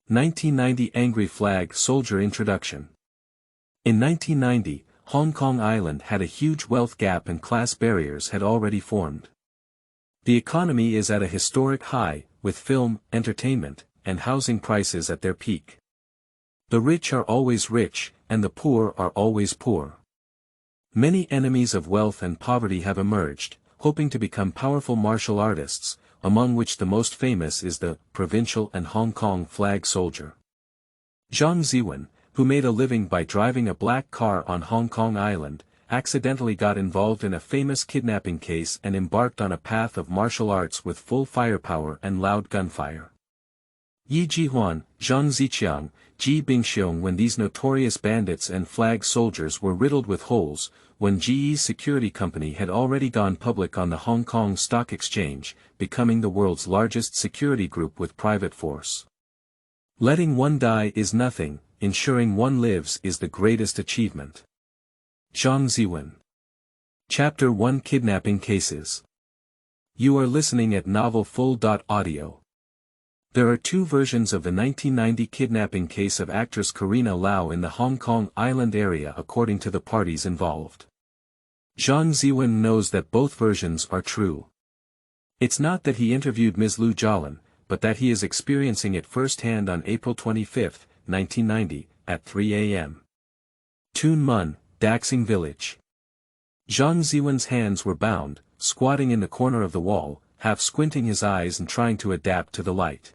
1990 Angry Flag Soldier Introduction. In 1990, Hong Kong Island had a huge wealth gap and class barriers had already formed. The economy is at a historic high, with film, entertainment, and housing prices at their peak. The rich are always rich, and the poor are always poor. Many enemies of wealth and poverty have emerged, hoping to become powerful martial artists, among which the most famous is the Provincial and Hong Kong flag soldier. Zhang Ziwen, who made a living by driving a black car on Hong Kong Island, accidentally got involved in a famous kidnapping case and embarked on a path of martial arts with full firepower and loud gunfire. Ye Jihuan, Zhang Ziqiang, Bingxiong. When these notorious bandits and flag soldiers were riddled with holes, when GE's security company had already gone public on the Hong Kong Stock Exchange, becoming the world's largest security group with private force. Letting one die is nothing, ensuring one lives is the greatest achievement. Zhang Ziwen. Chapter 1 Kidnapping Cases. You are listening at Novel Full.Audio. There are two versions of the 1990 kidnapping case of actress Karina Lau in the Hong Kong Island area according to the parties involved. Zhang Ziwen knows that both versions are true. It's not that he interviewed Ms. Lu Jialan, but that he is experiencing it firsthand on April 25, 1990, at 3 a.m. Tuen Mun, Daxing Village. Zhang Ziwen's hands were bound, squatting in the corner of the wall, half squinting his eyes and trying to adapt to the light.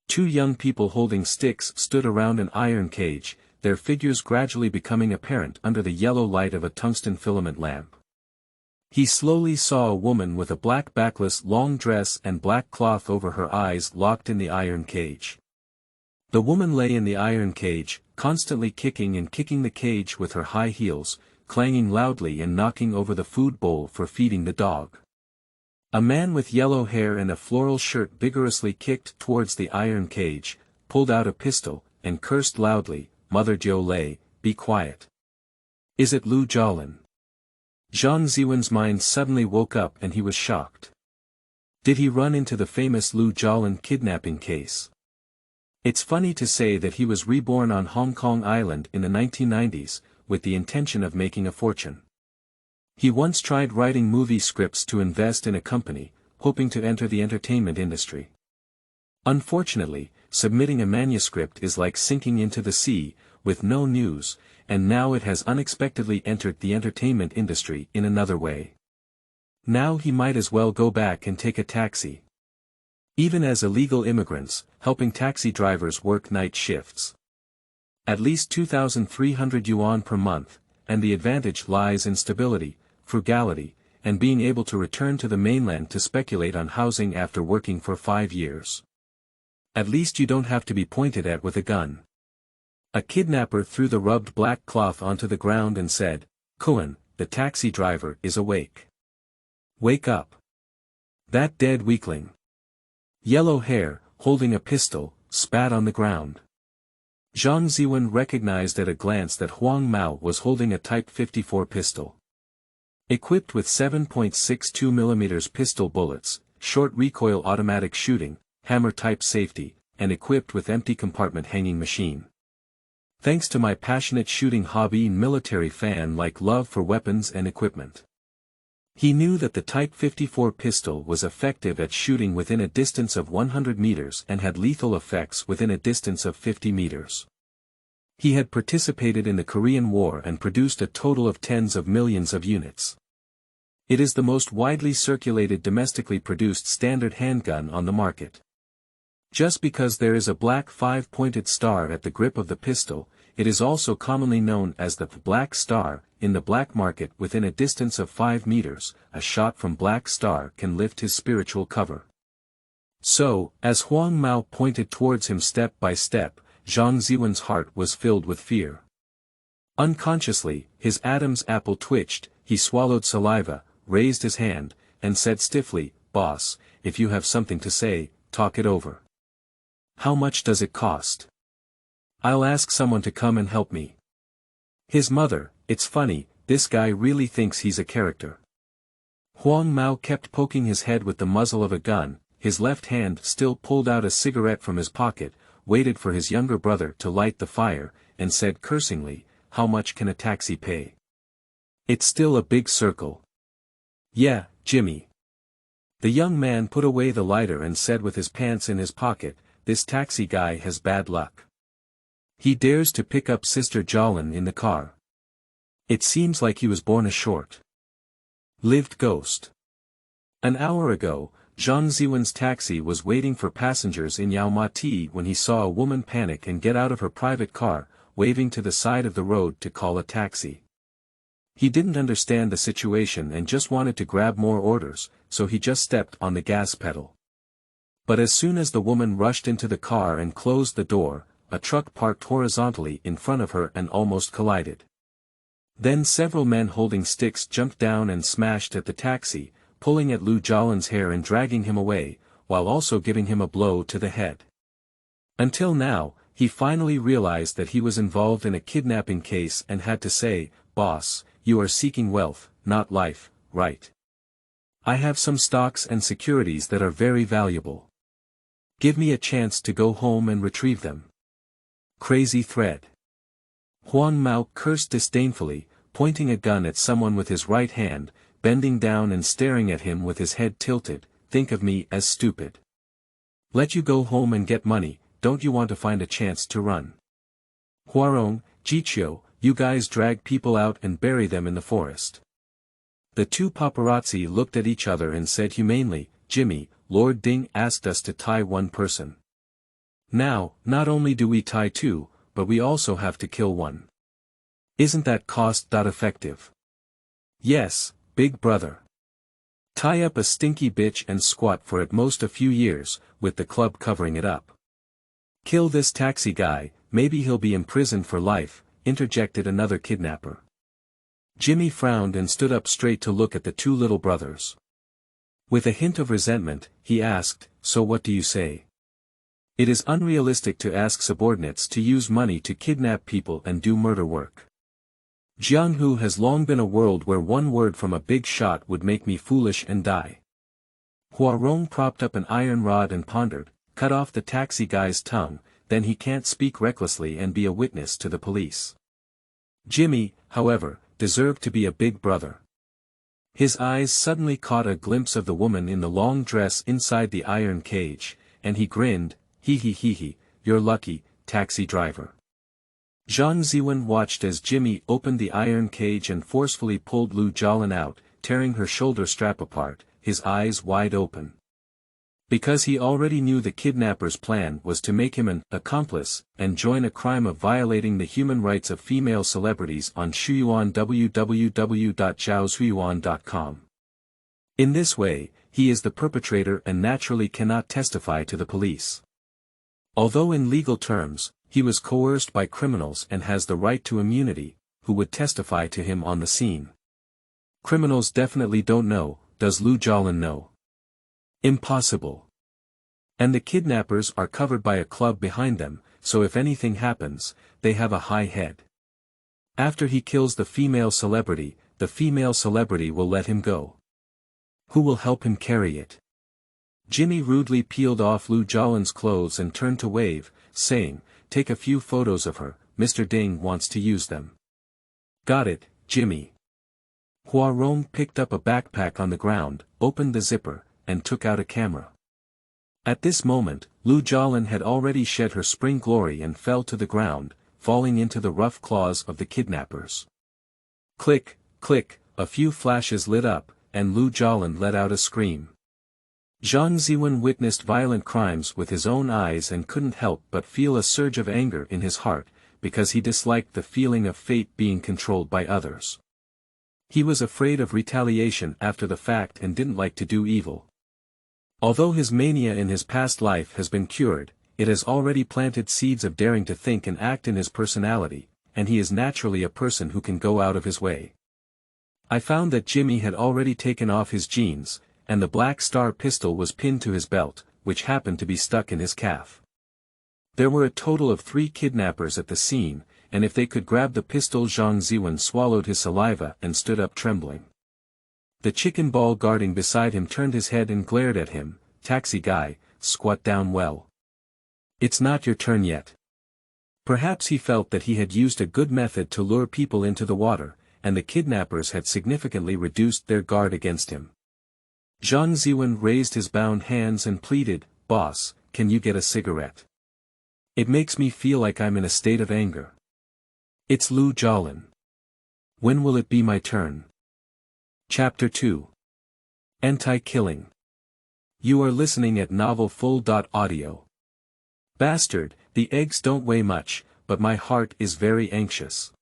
Two young people holding sticks stood around an iron cage, their figures gradually becoming apparent under the yellow light of a tungsten filament lamp. He slowly saw a woman with a black backless long dress and black cloth over her eyes locked in the iron cage. The woman lay in the iron cage, constantly kicking the cage with her high heels, clanging loudly and knocking over the food bowl for feeding the dog. A man with yellow hair and a floral shirt vigorously kicked towards the iron cage, pulled out a pistol, and cursed loudly, "Mother Jiu Lei, be quiet." Is it Lu Jialan? Zhang Ziwen's mind suddenly woke up and he was shocked. Did he run into the famous Lu Jialan kidnapping case? It's funny to say that he was reborn on Hong Kong Island in the 1990s, with the intention of making a fortune. He once tried writing movie scripts to invest in a company, hoping to enter the entertainment industry. Unfortunately, submitting a manuscript is like sinking into the sea, with no news, and now it has unexpectedly entered the entertainment industry in another way. Now he might as well go back and take a taxi. Even as illegal immigrants, helping taxi drivers work night shifts. At least 2,300 yuan per month, and the advantage lies in stability, frugality, and being able to return to the mainland to speculate on housing after working for 5 years. At least you don't have to be pointed at with a gun. A kidnapper threw the rubbed black cloth onto the ground and said, "Kuan, the taxi driver is awake. Wake up. That dead weakling." Yellow hair, holding a pistol, spat on the ground. Zhang Ziwen recognized at a glance that Huang Mao was holding a Type 54 pistol. Equipped with 7.62 mm pistol bullets, short recoil automatic shooting, hammer-type safety, and equipped with empty compartment hanging machine. Thanks to my passionate shooting hobby and military fan-like love for weapons and equipment. He knew that the Type 54 pistol was effective at shooting within a distance of 100 meters and had lethal effects within a distance of 50 meters. He had participated in the Korean War and produced a total of tens of millions of units. It is the most widely circulated domestically produced standard handgun on the market. Just because there is a black 5-pointed star at the grip of the pistol, it is also commonly known as the Black Star. In the black market within a distance of 5 meters, a shot from Black Star can lift his spiritual cover. So, as Huang Mao pointed towards him step by step, Zhang Ziwen's heart was filled with fear. Unconsciously, his Adam's apple twitched, he swallowed saliva, raised his hand, and said stiffly, "Boss, if you have something to say, talk it over. How much does it cost? I'll ask someone to come and help me." His mother, "It's funny, this guy really thinks he's a character." Huang Mao kept poking his head with the muzzle of a gun, his left hand still pulled out a cigarette from his pocket, waited for his younger brother to light the fire, and said cursingly, "How much can a taxi pay? It's still a big circle." "Yeah, Jimmy." The young man put away the lighter and said with his pants in his pocket, "This taxi guy has bad luck. He dares to pick up Sister Jolin in the car. It seems like he was born a short-lived ghost." An hour ago, Zhang Ziwen's taxi was waiting for passengers in Yaomati when he saw a woman panic and get out of her private car, waving to the side of the road to call a taxi. He didn't understand the situation and just wanted to grab more orders, so he just stepped on the gas pedal. But as soon as the woman rushed into the car and closed the door, a truck parked horizontally in front of her and almost collided. Then several men holding sticks jumped down and smashed at the taxi, pulling at Lu Jialin's hair and dragging him away, while also giving him a blow to the head. Until now, he finally realized that he was involved in a kidnapping case and had to say, "Boss, you are seeking wealth, not life, right? I have some stocks and securities that are very valuable. Give me a chance to go home and retrieve them." Crazy thread. Huang Mao cursed disdainfully, pointing a gun at someone with his right hand, bending down and staring at him with his head tilted. "Think of me as stupid. Let you go home and get money, don't you want to find a chance to run? Huarong, Jiqiao, you guys drag people out and bury them in the forest." The two paparazzi looked at each other and said humanely, "Jimmy, Lord Ding asked us to tie one person. Now, not only do we tie two, but we also have to kill one. Isn't that cost-effective? Yes, big brother. Tie up a stinky bitch and squat for at most a few years, with the club covering it up. Kill this taxi guy, maybe he'll be imprisoned for life," interjected another kidnapper. Jimmy frowned and stood up straight to look at the two little brothers. With a hint of resentment, he asked, "So what do you say? It is unrealistic to ask subordinates to use money to kidnap people and do murder work. Jianghu has long been a world where one word from a big shot would make me foolish and die." Huarong propped up an iron rod and pondered, "Cut off the taxi guy's tongue, then he can't speak recklessly and be a witness to the police." Jimmy, however, deserved to be a big brother. His eyes suddenly caught a glimpse of the woman in the long dress inside the iron cage, and he grinned, "Hee, you're lucky, taxi driver." Zhang Ziwen watched as Jimmy opened the iron cage and forcefully pulled Lu Jialin out, tearing her shoulder strap apart, his eyes wide open. Because he already knew the kidnapper's plan was to make him an accomplice and join a crime of violating the human rights of female celebrities on Shuyuan www.zhaoshuyuan.com. In this way, he is the perpetrator and naturally cannot testify to the police. Although in legal terms, he was coerced by criminals and has the right to immunity, who would testify to him on the scene. Criminals definitely don't know. Does Lu Jialin know? Impossible. And the kidnappers are covered by a club behind them, so if anything happens, they have a high head. After he kills the female celebrity will let him go. Who will help him carry it? Jimmy rudely peeled off Lu Jialin's clothes and turned to wave, saying, "Take a few photos of her, Mr. Ding wants to use them." "Got it, Jimmy." Huarong picked up a backpack on the ground, opened the zipper, and took out a camera. At this moment, Lu Jialin had already shed her spring glory and fell to the ground, falling into the rough claws of the kidnappers. Click, click, a few flashes lit up, and Lu Jialin let out a scream. Zhang Ziwen witnessed violent crimes with his own eyes and couldn't help but feel a surge of anger in his heart, because he disliked the feeling of fate being controlled by others. He was afraid of retaliation after the fact and didn't like to do evil. Although his mania in his past life has been cured, it has already planted seeds of daring to think and act in his personality, and he is naturally a person who can go out of his way. I found that Jimmy had already taken off his jeans, and the Black Star pistol was pinned to his belt, which happened to be stuck in his calf. There were a total of 3 kidnappers at the scene, and if they could grab the pistol, Zhang Ziwen swallowed his saliva and stood up trembling. The chicken ball guarding beside him turned his head and glared at him. "Taxi guy, squat down well. It's not your turn yet. Perhaps he felt that he had used a good method to lure people into the water, and the kidnappers had significantly reduced their guard against him. Zhang Ziwen raised his bound hands and pleaded, "Boss, can you get a cigarette? It makes me feel like I'm in a state of anger." "It's Lu Jialin. When will it be my turn?" Chapter 2. Anti-Killing. You are listening at Novel Full.Audio. Bastard, the eggs don't weigh much, but my heart is very anxious.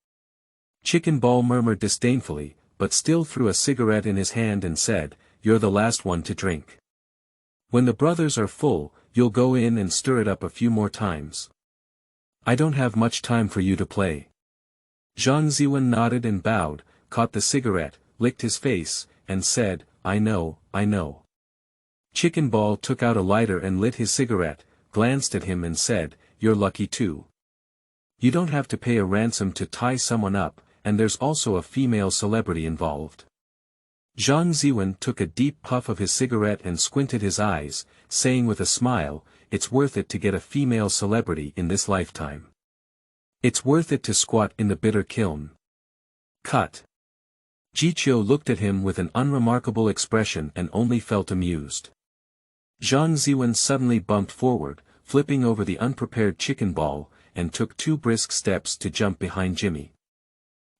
Chicken Ball murmured disdainfully, but still threw a cigarette in his hand and said, "You're the last one to drink. When the brothers are full, you'll go in and stir it up a few more times. I don't have much time for you to play." Zhang Ziwen nodded and bowed, caught the cigarette, licked his face, and said, I know. Chicken Ball took out a lighter and lit his cigarette, glanced at him and said, "You're lucky too. You don't have to pay a ransom to tie someone up, and there's also a female celebrity involved." Zhang Ziwen took a deep puff of his cigarette and squinted his eyes, saying with a smile, "It's worth it to get a female celebrity in this lifetime. It's worth it to squat in the bitter kiln." Cut. Jiqiu looked at him with an unremarkable expression and only felt amused. Zhang Ziwen suddenly bumped forward, flipping over the unprepared Chicken Ball, and took 2 brisk steps to jump behind Jimmy.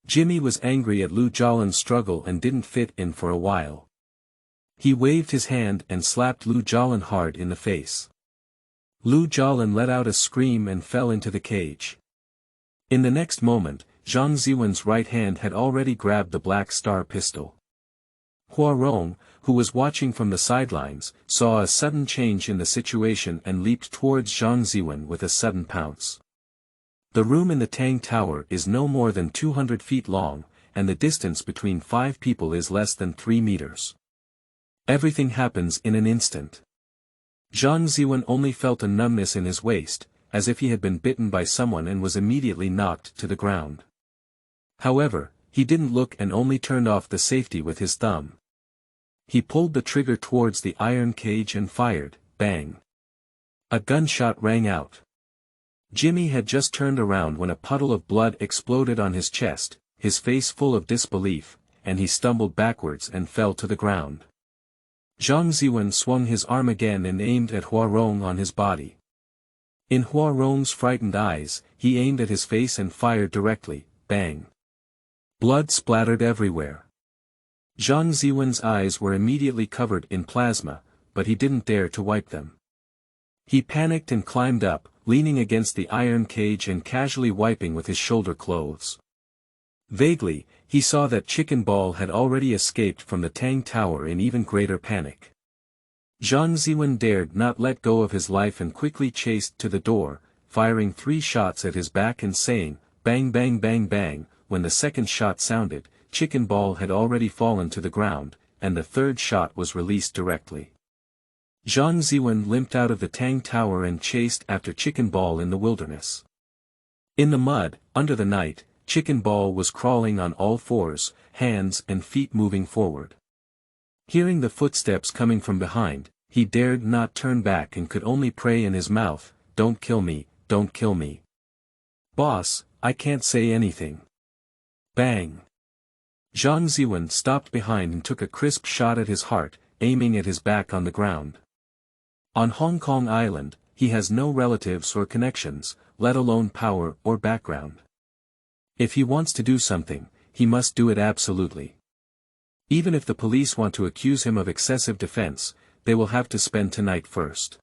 Jimmy was angry at Lu Jialin's struggle and didn't fit in for a while. He waved his hand and slapped Lu Jialin hard in the face. Lu Jialin let out a scream and fell into the cage. In the next moment, Zhang Ziwen's right hand had already grabbed the Black Star pistol. Huarong, who was watching from the sidelines, saw a sudden change in the situation and leaped towards Zhang Ziwen with a sudden pounce. The room in the Tang Tower is no more than 200 feet long, and the distance between 5 people is less than 3 meters. Everything happens in an instant. Zhang Ziwen only felt a numbness in his waist, as if he had been bitten by someone and was immediately knocked to the ground. However, he didn't look and only turned off the safety with his thumb. He pulled the trigger towards the iron cage and fired, bang. A gunshot rang out. Jimmy had just turned around when a puddle of blood exploded on his chest, his face full of disbelief, and he stumbled backwards and fell to the ground. Zhang Ziwen swung his arm again and aimed at Huarong on his body. In Huarong's frightened eyes, he aimed at his face and fired directly, bang. Blood splattered everywhere. Zhang Ziwen's eyes were immediately covered in plasma, but he didn't dare to wipe them. He panicked and climbed up, leaning against the iron cage and casually wiping with his shoulder clothes. Vaguely, he saw that Chicken Ball had already escaped from the Tang Tower in even greater panic. Zhang Ziwen dared not let go of his life and quickly chased to the door, firing 3 shots at his back and saying, bang bang bang bang. When the second shot sounded, Chicken Ball had already fallen to the ground, and the third shot was released directly. Zhang Ziwen limped out of the Tang Tower and chased after Chicken Ball in the wilderness. In the mud, under the night, Chicken Ball was crawling on all 4s, hands and feet moving forward. Hearing the footsteps coming from behind, he dared not turn back and could only pray in his mouth, "Don't kill me, don't kill me. Boss, I can't say anything." Bang! Zhang Ziwen stopped behind and took a crisp shot at his heart, aiming at his back on the ground. On Hong Kong Island, he has no relatives or connections, let alone power or background. If he wants to do something, he must do it absolutely. Even if the police want to accuse him of excessive defense, they will have to spend tonight first.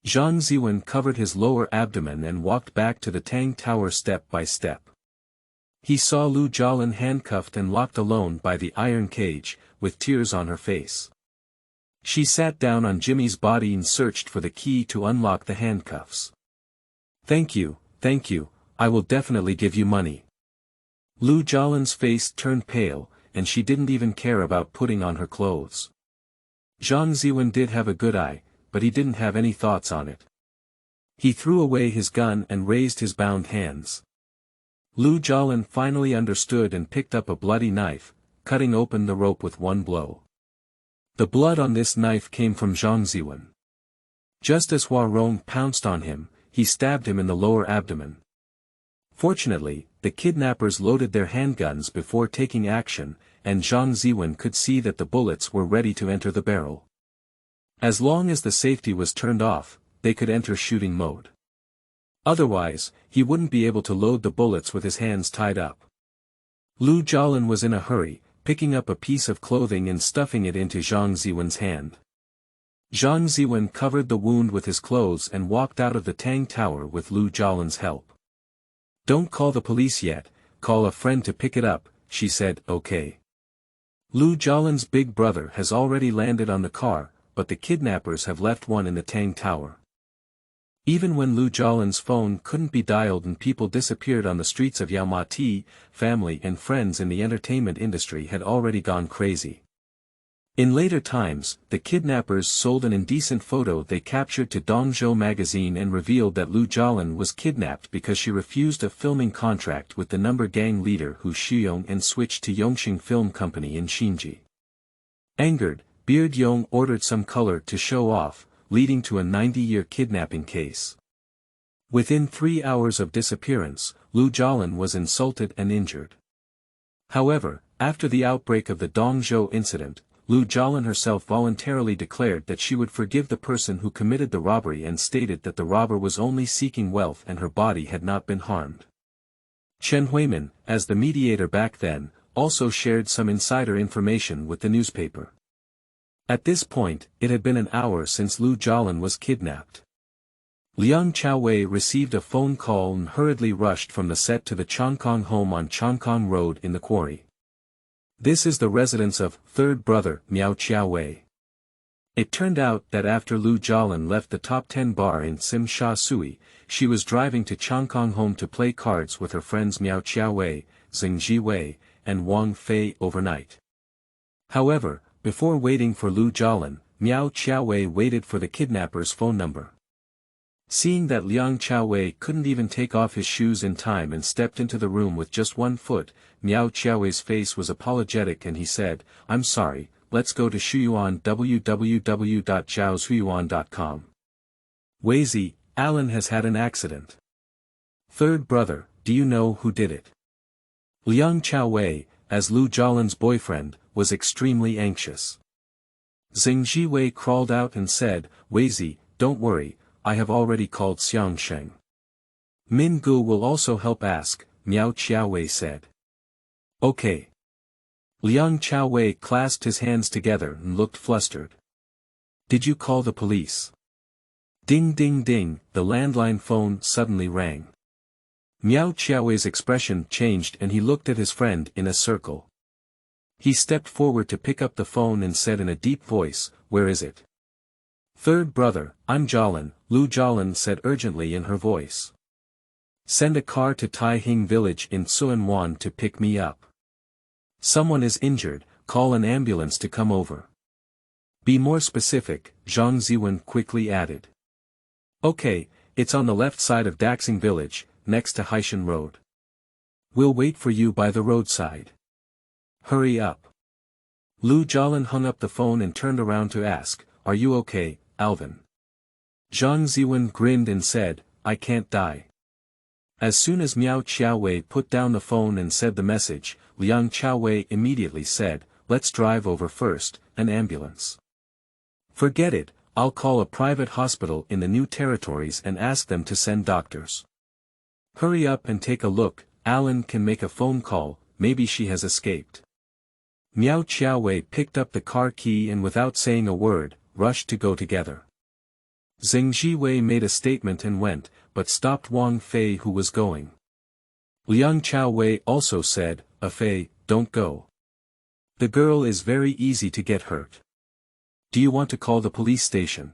Zhang Ziwen covered his lower abdomen and walked back to the Tang Tower step by step. He saw Lu Jialin handcuffed and locked alone by the iron cage, with tears on her face. She sat down on Jimmy's body and searched for the key to unlock the handcuffs. Thank you, I will definitely give you money." Lu Jialin's face turned pale, and she didn't even care about putting on her clothes. Zhang Ziwen did have a good eye, but he didn't have any thoughts on it. He threw away his gun and raised his bound hands. Lu Jialin finally understood and picked up a bloody knife, cutting open the rope with one blow. The blood on this knife came from Zhang Ziwen. Just as Huarong pounced on him, he stabbed him in the lower abdomen. Fortunately, the kidnappers loaded their handguns before taking action, and Zhang Ziwen could see that the bullets were ready to enter the barrel. As long as the safety was turned off, they could enter shooting mode. Otherwise, he wouldn't be able to load the bullets with his hands tied up. Lu Jialan was in a hurry, picking up a piece of clothing and stuffing it into Zhang Ziwen's hand. Zhang Ziwen covered the wound with his clothes and walked out of the Tang Tower with Lu Jialan's help. "Don't call the police yet, call a friend to pick it up," she said. "Okay." Lu Jialan's big brother has already landed on the car, but the kidnappers have left one in the Tang Tower. Even when Lu Jialan's phone couldn't be dialed and people disappeared on the streets of Yaomati, family and friends in the entertainment industry had already gone crazy. In later times, the kidnappers sold an indecent photo they captured to Dongzhou magazine and revealed that Lu Jialan was kidnapped because she refused a filming contract with the number gang leader Hu Shuyong and switched to Yongxing Film Company in Xinji. Angered, Beard Yong ordered some color to show off, leading to a 90-year kidnapping case. Within 3 hours of disappearance, Lu Jialan was insulted and injured. However, after the outbreak of the Dongzhou incident, Lu Jialan herself voluntarily declared that she would forgive the person who committed the robbery and stated that the robber was only seeking wealth and her body had not been harmed. Chen Huimin, as the mediator back then, also shared some insider information with the newspaper. At this point, it had been an hour since Lu Jialan was kidnapped. Liang Chaowei received a phone call and hurriedly rushed from the set to the Chongkong home on Chongkong Road in the quarry. This is the residence of third brother Miao Chaowei. It turned out that after Lu Jialan left the top 10 bar in Sim Sha Sui, she was driving to Chongkong home to play cards with her friends Miao Chaowei, Zhang Ziwen, and Wang Fei overnight. However, before waiting for Lu Jialan, Miao Chaowei waited for the kidnapper's phone number. Seeing that Liang Chaowei couldn't even take off his shoes in time and stepped into the room with just 1 foot, Miao Chaowei's face was apologetic and he said, "I'm sorry, let's go to Shuyuan www.zhaoshuyuan.com. Weizi, Alan has had an accident. Third brother, do you know who did it?" Liang Chaowei, as Lu Jialan's boyfriend, was extremely anxious. Zhang Ziwen crawled out and said, "Weizi, don't worry, I have already called Xiangsheng. Min Gu will also help ask," Miao Chaowei said. "Okay." Liang Chaowei clasped his hands together and looked flustered. "Did you call the police?" Ding ding ding, the landline phone suddenly rang. Miao Chaowei's expression changed and he looked at his friend in a circle. He stepped forward to pick up the phone and said in a deep voice, "Where is it?" "Third brother, I'm Jialan," Lu Jialan said urgently in her voice. "Send a car to Taihing village in Suanwan to pick me up. Someone is injured, call an ambulance to come over." "Be more specific," Zhang Ziwen quickly added. "Okay, it's on the left side of Daxing village, next to Haishan Road. We'll wait for you by the roadside. Hurry up." Lu Jialan hung up the phone and turned around to ask, "Are you okay, Alvin?" Zhang Ziwen grinned and said, "I can't die." As soon as Miao Chaowei put down the phone and said the message, Liang Chaowei immediately said, "Let's drive over first, an ambulance." "Forget it, I'll call a private hospital in the new territories and ask them to send doctors. Hurry up and take a look, Alan can make a phone call, maybe she has escaped." Miao Chaowei picked up the car key and without saying a word, rushed to go together. Zhang Ziwen made a statement and went, but stopped Wang Fei who was going. Liang Chaowei also said, Fei, don't go. The girl is very easy to get hurt. Do you want to call the police station?"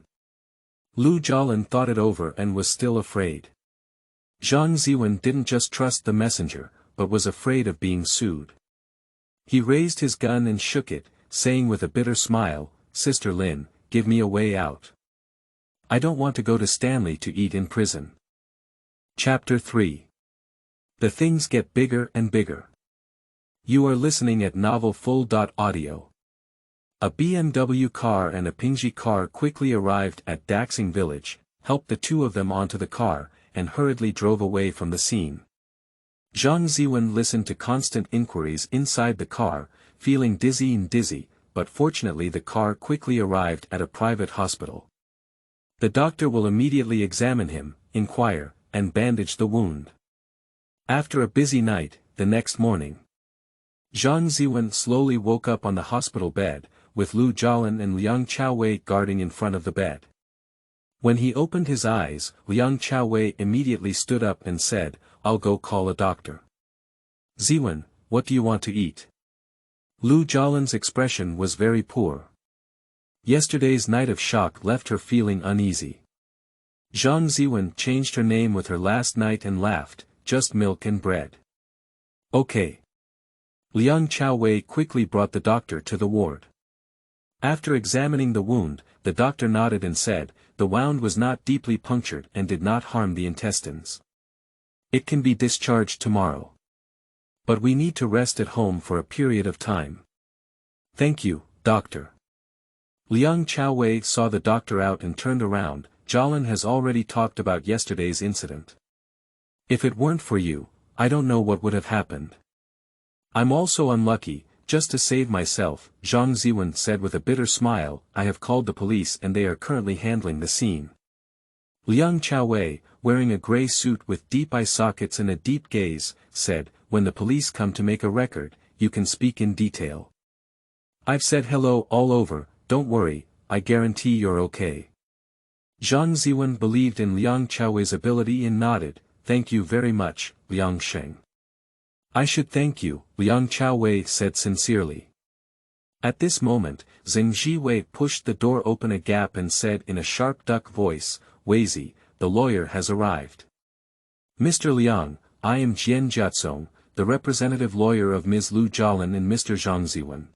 Lu Jialan thought it over and was still afraid. Zhang Ziwen didn't just trust the messenger, but was afraid of being sued. He raised his gun and shook it, saying with a bitter smile, "Sister Lin, give me a way out. I don't want to go to Stanley to eat in prison." Chapter 3. The things get bigger and bigger. You are listening at novel full.audio. A BMW car and a Pingxi car quickly arrived at Daxing village, helped the two of them onto the car, and hurriedly drove away from the scene. Zhang Ziwen listened to constant inquiries inside the car, feeling dizzy, but fortunately the car quickly arrived at a private hospital. The doctor will immediately examine him, inquire, and bandage the wound. After a busy night, the next morning, Zhang Ziwen slowly woke up on the hospital bed, with Lu Jialan and Liang Chaowei guarding in front of the bed. When he opened his eyes, Liang Chaowei immediately stood up and said, "I'll go call a doctor." "Ziwen, what do you want to eat?" Lu Jialan's expression was very poor. Yesterday's night of shock left her feeling uneasy. Zhang Ziwen changed her name with her last night and laughed, "Just milk and bread." "Okay." Liang Chaowei quickly brought the doctor to the ward. After examining the wound, the doctor nodded and said, "The wound was not deeply punctured and did not harm the intestines. It can be discharged tomorrow. But we need to rest at home for a period of time." "Thank you, doctor." Liang Chaowei saw the doctor out and turned around. "Jialan has already talked about yesterday's incident. If it weren't for you, I don't know what would have happened. I'm also unlucky, just to save myself," Zhang Ziwen said with a bitter smile. "I have called the police and they are currently handling the scene." Liang Chaowei, wearing a grey suit with deep eye sockets and a deep gaze, said, "When the police come to make a record, you can speak in detail. I've said hello all over, don't worry, I guarantee you're okay." Zhang Ziwen believed in Liang Chaowei's ability and nodded, "Thank you very much, Liang Sheng." "I should thank you," Liang Chaowei said sincerely. At this moment, Zhang Ziwen pushed the door open a gap and said in a sharp duck voice, "Weizi, the lawyer has arrived." "Mr. Liang, I am Jian Jiatsong, the representative lawyer of Ms. Lu Jialan and Mr. Zhang Ziwen."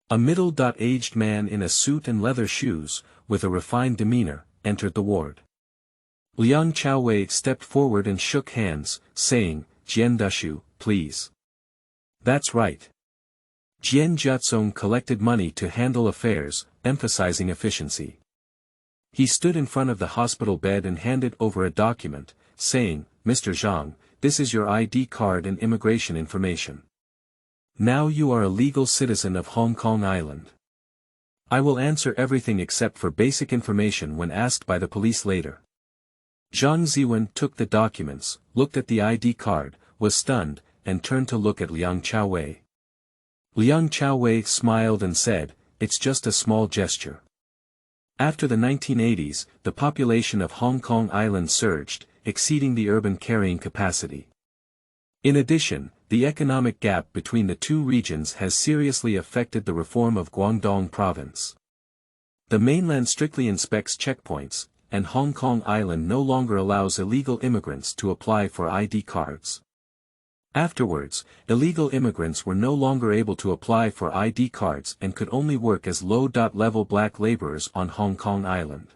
A middle-aged man in a suit and leather shoes, with a refined demeanor, entered the ward. Liang Chaowei stepped forward and shook hands, saying, "Jian Dushu, please." "That's right." Jian Jiatsong collected money to handle affairs, emphasizing efficiency. He stood in front of the hospital bed and handed over a document, saying, "Mr. Zhang, this is your ID card and immigration information. Now you are a legal citizen of Hong Kong Island. I will answer everything except for basic information when asked by the police later." Zhang Ziwen took the documents, looked at the ID card, was stunned, and turned to look at Liang Chaowei. Liang Chaowei smiled and said, "It's just a small gesture." After the 1980s, the population of Hong Kong Island surged, exceeding the urban carrying capacity. In addition, the economic gap between the two regions has seriously affected the reform of Guangdong province. The mainland strictly inspects checkpoints, and Hong Kong Island no longer allows illegal immigrants to apply for ID cards. Afterwards, illegal immigrants were no longer able to apply for ID cards and could only work as low-level black laborers on Hong Kong Island.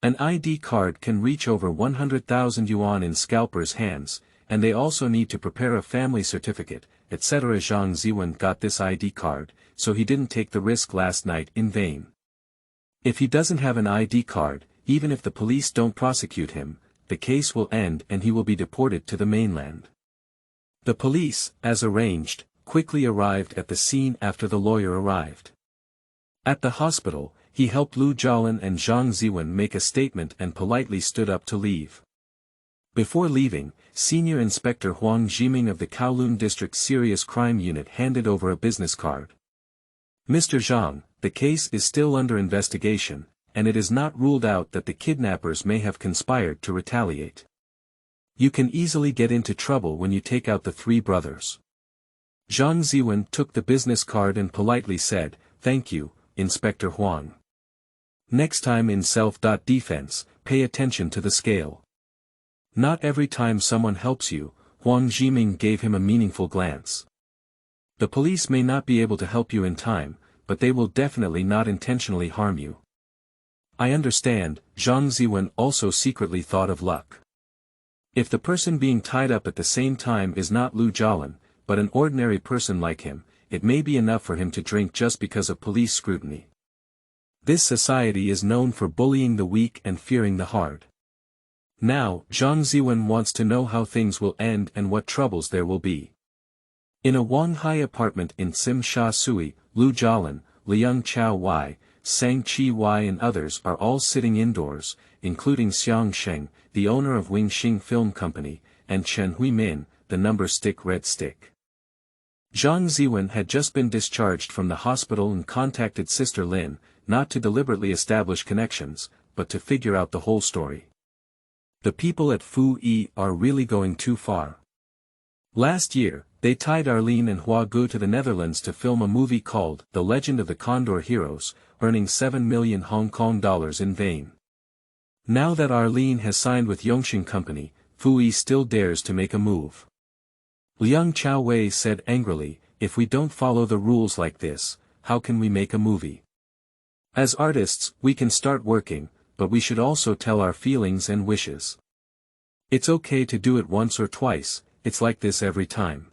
An ID card can reach over 100,000 yuan in scalpers' hands, and they also need to prepare a family certificate, etc. Zhang Ziwen got this ID card, so he didn't take the risk last night in vain. If he doesn't have an ID card, even if the police don't prosecute him, the case will end and he will be deported to the mainland. The police, as arranged, quickly arrived at the scene after the lawyer arrived. At the hospital, he helped Lu Jialan and Zhang Ziwen make a statement and politely stood up to leave. Before leaving, Senior Inspector Huang Zhiming of the Kowloon District Serious Crime Unit handed over a business card. "Mr. Zhang, the case is still under investigation, and it is not ruled out that the kidnappers may have conspired to retaliate. You can easily get into trouble when you take out the three brothers." Zhang Ziwen took the business card and politely said, "Thank you, Inspector Huang. Next time in self-defense, pay attention to the scale." Not every time someone helps you, Huang Zhiming gave him a meaningful glance. The police may not be able to help you in time, but they will definitely not intentionally harm you. I understand, Zhang Ziwen also secretly thought of luck. If the person being tied up at the same time is not Lu Jialan, but an ordinary person like him, it may be enough for him to drink just because of police scrutiny. This society is known for bullying the weak and fearing the hard. Now, Zhang Ziwen wants to know how things will end and what troubles there will be. In a Wanghai apartment in Sim Sha Sui, Lu Jialan, Liang Chao-Wei, Sang Chi-Wei and others are all sitting indoors, including Xiang Sheng, the owner of Bingxiong Film Company, and Chen Huimin, the number stick red stick. Zhang Ziwen had just been discharged from the hospital and contacted Sister Lin, not to deliberately establish connections, but to figure out the whole story. The people at Fu-Yi are really going too far. Last year, they tied Arlene and Hua Gu to the Netherlands to film a movie called The Legend of the Condor Heroes, earning 7 million Hong Kong dollars in vain. Now that Arlene has signed with Yongxing Company, Fu-Yi still dares to make a move. Liang Chao-Wei said angrily, "If we don't follow the rules like this, how can we make a movie? As artists, we can start working, but we should also tell our feelings and wishes. It's okay to do it once or twice, it's like this every time.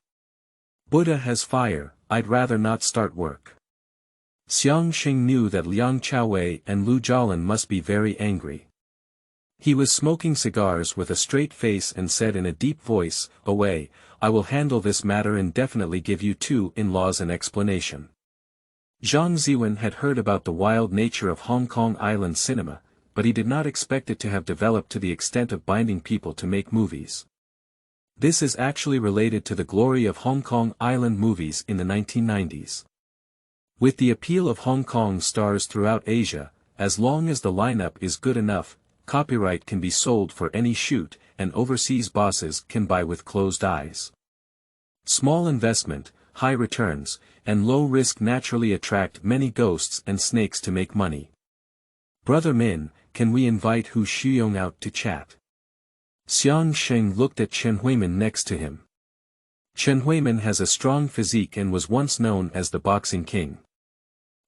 Buddha has fire, I'd rather not start work." Xiang Xing knew that Liang Chao-Wei and Lu Jialan must be very angry. He was smoking cigars with a straight face and said in a deep voice, "Away, I will handle this matter and definitely give you two in-laws an explanation." Zhang Ziwen had heard about the wild nature of Hong Kong Island cinema, but he did not expect it to have developed to the extent of binding people to make movies. This is actually related to the glory of Hong Kong Island movies in the 1990s. With the appeal of Hong Kong stars throughout Asia, as long as the lineup is good enough, copyright can be sold for any shoot, and overseas bosses can buy with closed eyes. Small investment, high returns, and low risk naturally attract many ghosts and snakes to make money. "Brother Min, can we invite Hu Shuyong out to chat?" Xiang Sheng looked at Chen Huimin next to him. Chen Huimin has a strong physique and was once known as the boxing king.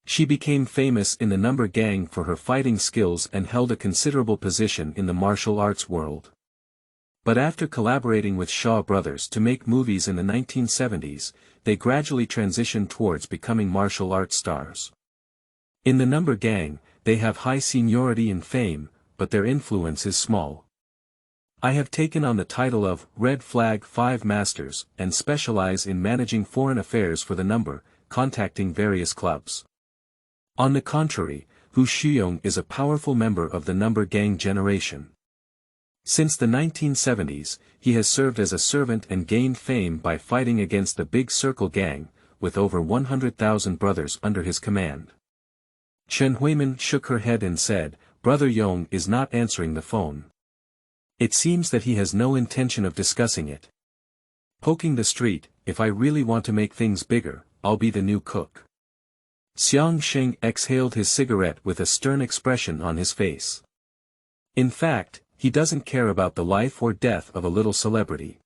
She became famous in the number gang for her fighting skills and held a considerable position in the martial arts world. But after collaborating with Shaw Brothers to make movies in the 1970s, they gradually transitioned towards becoming martial arts stars. In the number gang, they have high seniority and fame, but their influence is small. "I have taken on the title of Red Flag 5 Masters and specialize in managing foreign affairs for the number, contacting various clubs." On the contrary, Hu Shuyong is a powerful member of the number gang generation. Since the 1970s, he has served as a servant and gained fame by fighting against the Big Circle gang, with over 100,000 brothers under his command. Chen Huimin shook her head and said, "Brother Yong is not answering the phone. It seems that he has no intention of discussing it. Poking the street, if I really want to make things bigger, I'll be the new cook." Xiang Sheng exhaled his cigarette with a stern expression on his face. In fact, he doesn't care about the life or death of a little celebrity.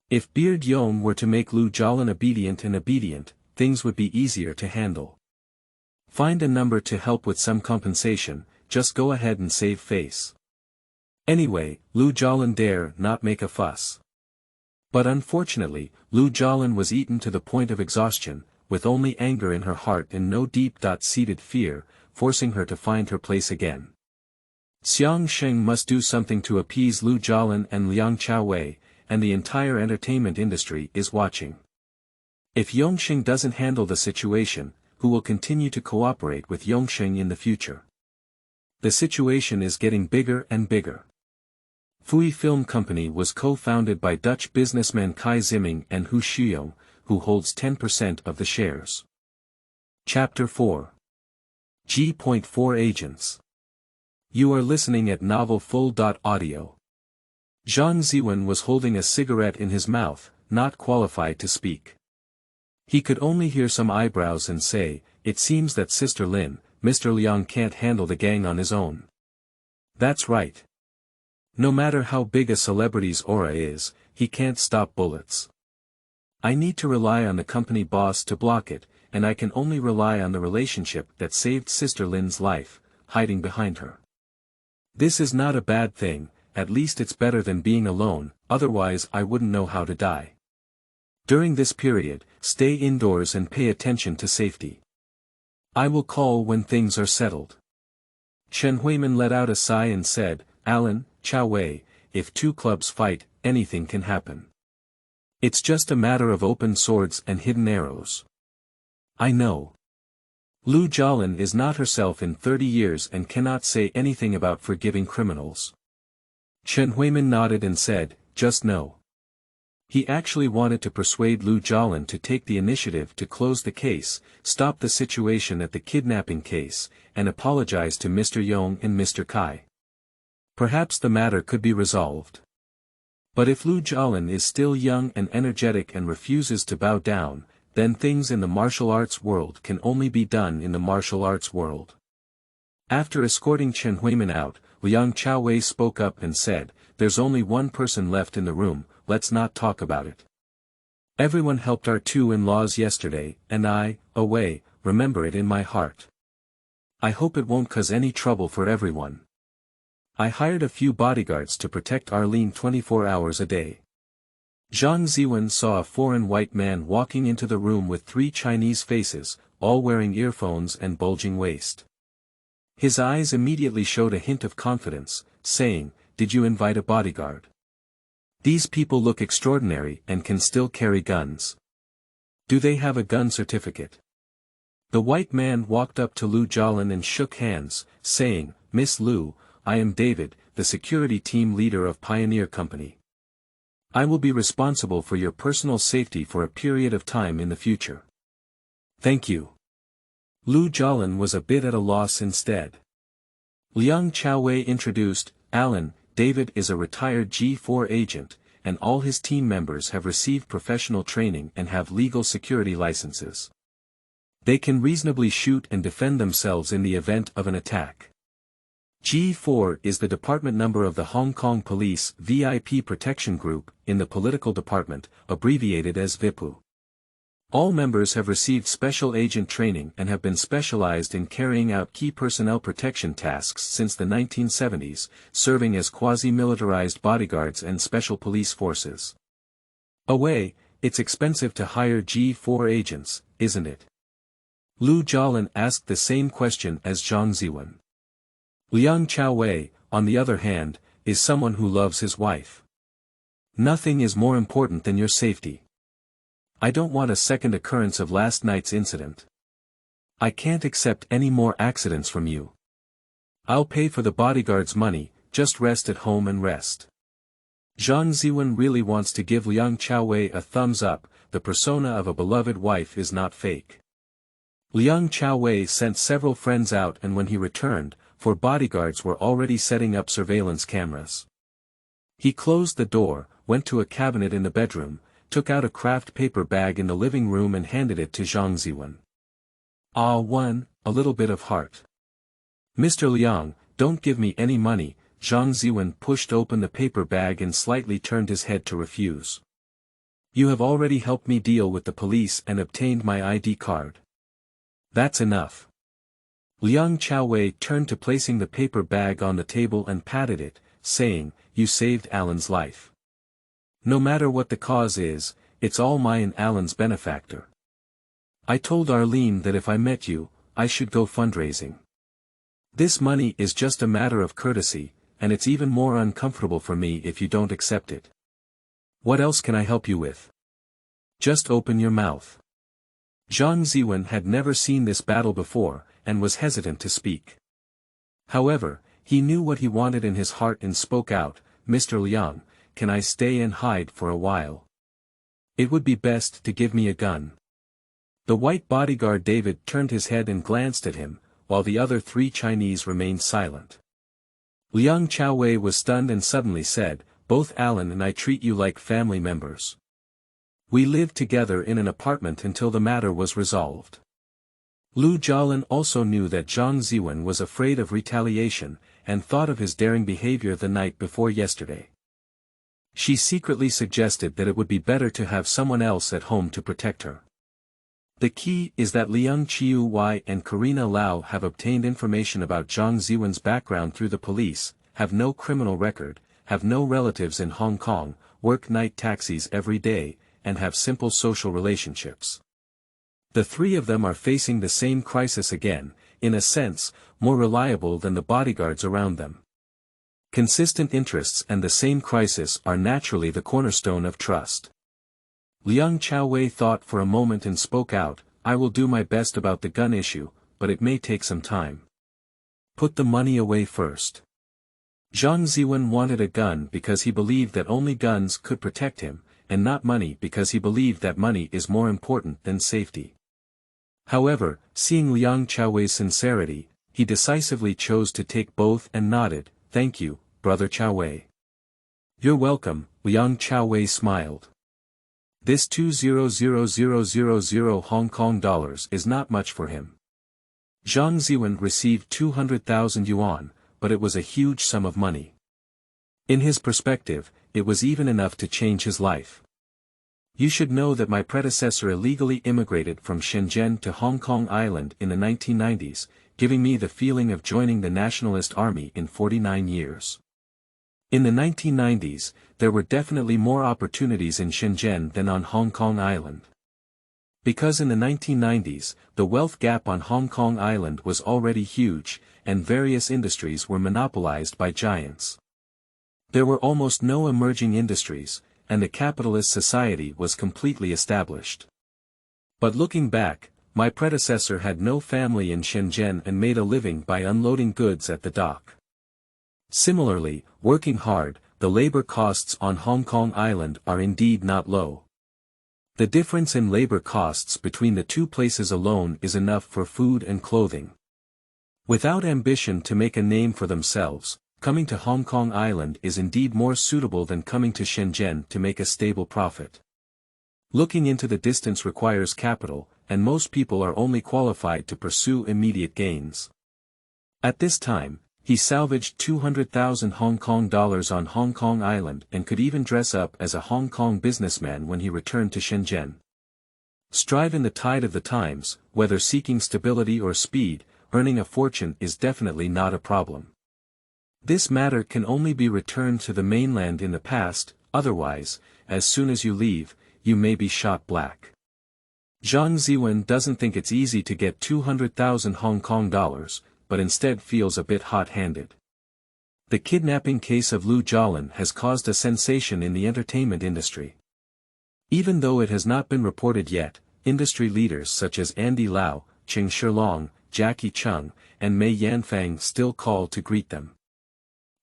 If Beard Yong were to make Lu Jialan obedient, things would be easier to handle. Find a number to help with some compensation, just go ahead and save face. Anyway, Lu Jialan dare not make a fuss. But unfortunately, Lu Jialan was eaten to the point of exhaustion, with only anger in her heart and no deep-seated fear, forcing her to find her place again. Xiang Sheng must do something to appease Lu Jialan and Liang Chao-Wei, and the entire entertainment industry is watching. If Yongxing doesn't handle the situation, who will continue to cooperate with Yongxing in the future? The situation is getting bigger and bigger. Fui Film Company was co-founded by Dutch businessmen Kai Zimming and Hu Shuyong, who holds 10% of the shares. Chapter 4. G.4 Agents. You are listening at Novel Full.Audio. Zhang Ziwen was holding a cigarette in his mouth, not qualified to speak. He could only hear some eyebrows and say, "It seems that Sister Lin, Mr. Liang can't handle the gang on his own." That's right. No matter how big a celebrity's aura is, he can't stop bullets. I need to rely on the company boss to block it, and I can only rely on the relationship that saved Sister Lin's life, hiding behind her. This is not a bad thing, at least it's better than being alone, otherwise I wouldn't know how to die. During this period, stay indoors and pay attention to safety. I will call when things are settled. Chen Huimin let out a sigh and said, Alan, Chao Wei, if two clubs fight, anything can happen. It's just a matter of open swords and hidden arrows. I know. Lu Jialin is not herself in 30 years and cannot say anything about forgiving criminals. Chen Huimin nodded and said, just no. He actually wanted to persuade Lu Jialin to take the initiative to close the case, stop the situation at the kidnapping case, and apologize to Mr. Yong and Mr. Kai. Perhaps the matter could be resolved. But if Lu Jialin is still young and energetic and refuses to bow down, then things in the martial arts world can only be done in the martial arts world. After escorting Chen Huimin out, Liang Chaowei spoke up and said, there's only one person left in the room, let's not talk about it. Everyone helped our two in-laws yesterday, and I, away, remember it in my heart. I hope it won't cause any trouble for everyone. I hired a few bodyguards to protect Arlene 24 hours a day. Zhang Ziwen saw a foreign white man walking into the room with 3 Chinese faces, all wearing earphones and bulging waist. His eyes immediately showed a hint of confidence, saying, did you invite a bodyguard? These people look extraordinary and can still carry guns. Do they have a gun certificate? The white man walked up to Lu Jialin and shook hands, saying, Miss Lu, I am David, the security team leader of Pioneer Company. I will be responsible for your personal safety for a period of time in the future. Thank you. Lu Jialin was a bit at a loss instead. Liang Chaowei introduced, Alan, David is a retired G4 agent, and all his team members have received professional training and have legal security licenses. They can reasonably shoot and defend themselves in the event of an attack. G4 is the department number of the Hong Kong Police VIP Protection Group, in the political department, abbreviated as VIPU. All members have received special agent training and have been specialized in carrying out key personnel protection tasks since the 1970s, serving as quasi-militarized bodyguards and special police forces. Away, it's expensive to hire G4 agents, isn't it? Lu Jialin asked the same question as Zhang Ziwen. Liang Chaowei, on the other hand, is someone who loves his wife. Nothing is more important than your safety. I don't want a second occurrence of last night's incident. I can't accept any more accidents from you. I'll pay for the bodyguard's money, just rest at home and rest. Zhang Ziwen really wants to give Liang Chaowei a thumbs up, the persona of a beloved wife is not fake. Liang Chaowei sent several friends out and when he returned, 4 bodyguards were already setting up surveillance cameras. He closed the door, went to a cabinet in the bedroom, took out a craft paper bag in the living room and handed it to Zhang Ziwen. A little bit of heart. Mr. Liang, don't give me any money. Zhang Ziwen pushed open the paper bag and slightly turned his head to refuse. You have already helped me deal with the police and obtained my ID card. That's enough. Liang Chaowei turned to placing the paper bag on the table and patted it, saying, you saved Alan's life. No matter what the cause is, it's all my and Alan's benefactor. I told Arlene that if I met you, I should go fundraising. This money is just a matter of courtesy, and it's even more uncomfortable for me if you don't accept it. What else can I help you with? Just open your mouth. Zhang Ziwen had never seen this battle before, and was hesitant to speak. However, he knew what he wanted in his heart and spoke out, Mr. Liang, can I stay and hide for a while? It would be best to give me a gun. The white bodyguard David turned his head and glanced at him, while the other 3 Chinese remained silent. Liang Chaowei was stunned and suddenly said, both Alan and I treat you like family members. We lived together in an apartment until the matter was resolved. Lu Jialin also knew that Zhang Ziwen was afraid of retaliation, and thought of his daring behavior the night before yesterday. She secretly suggested that it would be better to have someone else at home to protect her. The key is that Liang Qiu and Karina Lau have obtained information about Zhang Ziwen's background through the police, have no criminal record, have no relatives in Hong Kong, work night taxis every day, and have simple social relationships. The three of them are facing the same crisis again, in a sense, more reliable than the bodyguards around them. Consistent interests and the same crisis are naturally the cornerstone of trust. Liang Chaowei thought for a moment and spoke out, "I will do my best about the gun issue, but it may take some time. Put the money away first." Zhang Ziwen wanted a gun because he believed that only guns could protect him, and not money because he believed that money is more important than safety. However, seeing Liang Chaowei's sincerity, he decisively chose to take both and nodded, "Thank you, Brother Chaowei." "You're welcome," Liang Chaowei smiled. This 200,000 Hong Kong dollars is not much for him. Zhang Ziwen received 200,000 yuan, but it was a huge sum of money. In his perspective, it was even enough to change his life. "You should know that my predecessor illegally immigrated from Shenzhen to Hong Kong Island in the 1990s, giving me the feeling of joining the Nationalist Army in 49 years. In the 1990s, there were definitely more opportunities in Shenzhen than on Hong Kong Island. Because in the 1990s, the wealth gap on Hong Kong Island was already huge, and various industries were monopolized by giants. There were almost no emerging industries, and the capitalist society was completely established. But looking back, my predecessor had no family in Shenzhen and made a living by unloading goods at the dock. Similarly, working hard, the labor costs on Hong Kong Island are indeed not low. The difference in labor costs between the two places alone is enough for food and clothing. Without ambition to make a name for themselves, coming to Hong Kong Island is indeed more suitable than coming to Shenzhen to make a stable profit. Looking into the distance requires capital, and most people are only qualified to pursue immediate gains. At this time, he salvaged 200,000 Hong Kong dollars on Hong Kong Island and could even dress up as a Hong Kong businessman when he returned to Shenzhen. Strive in the tide of the times, whether seeking stability or speed, earning a fortune is definitely not a problem. This matter can only be returned to the mainland in the past, otherwise, as soon as you leave, you may be shot black. Zhang Ziwen doesn't think it's easy to get 200,000 Hong Kong dollars, but instead feels a bit hot-handed. The kidnapping case of Lu Jialin has caused a sensation in the entertainment industry. Even though it has not been reported yet, industry leaders such as Andy Lau, Qing Shilong, Jackie Chung, and Mei Yanfang still call to greet them.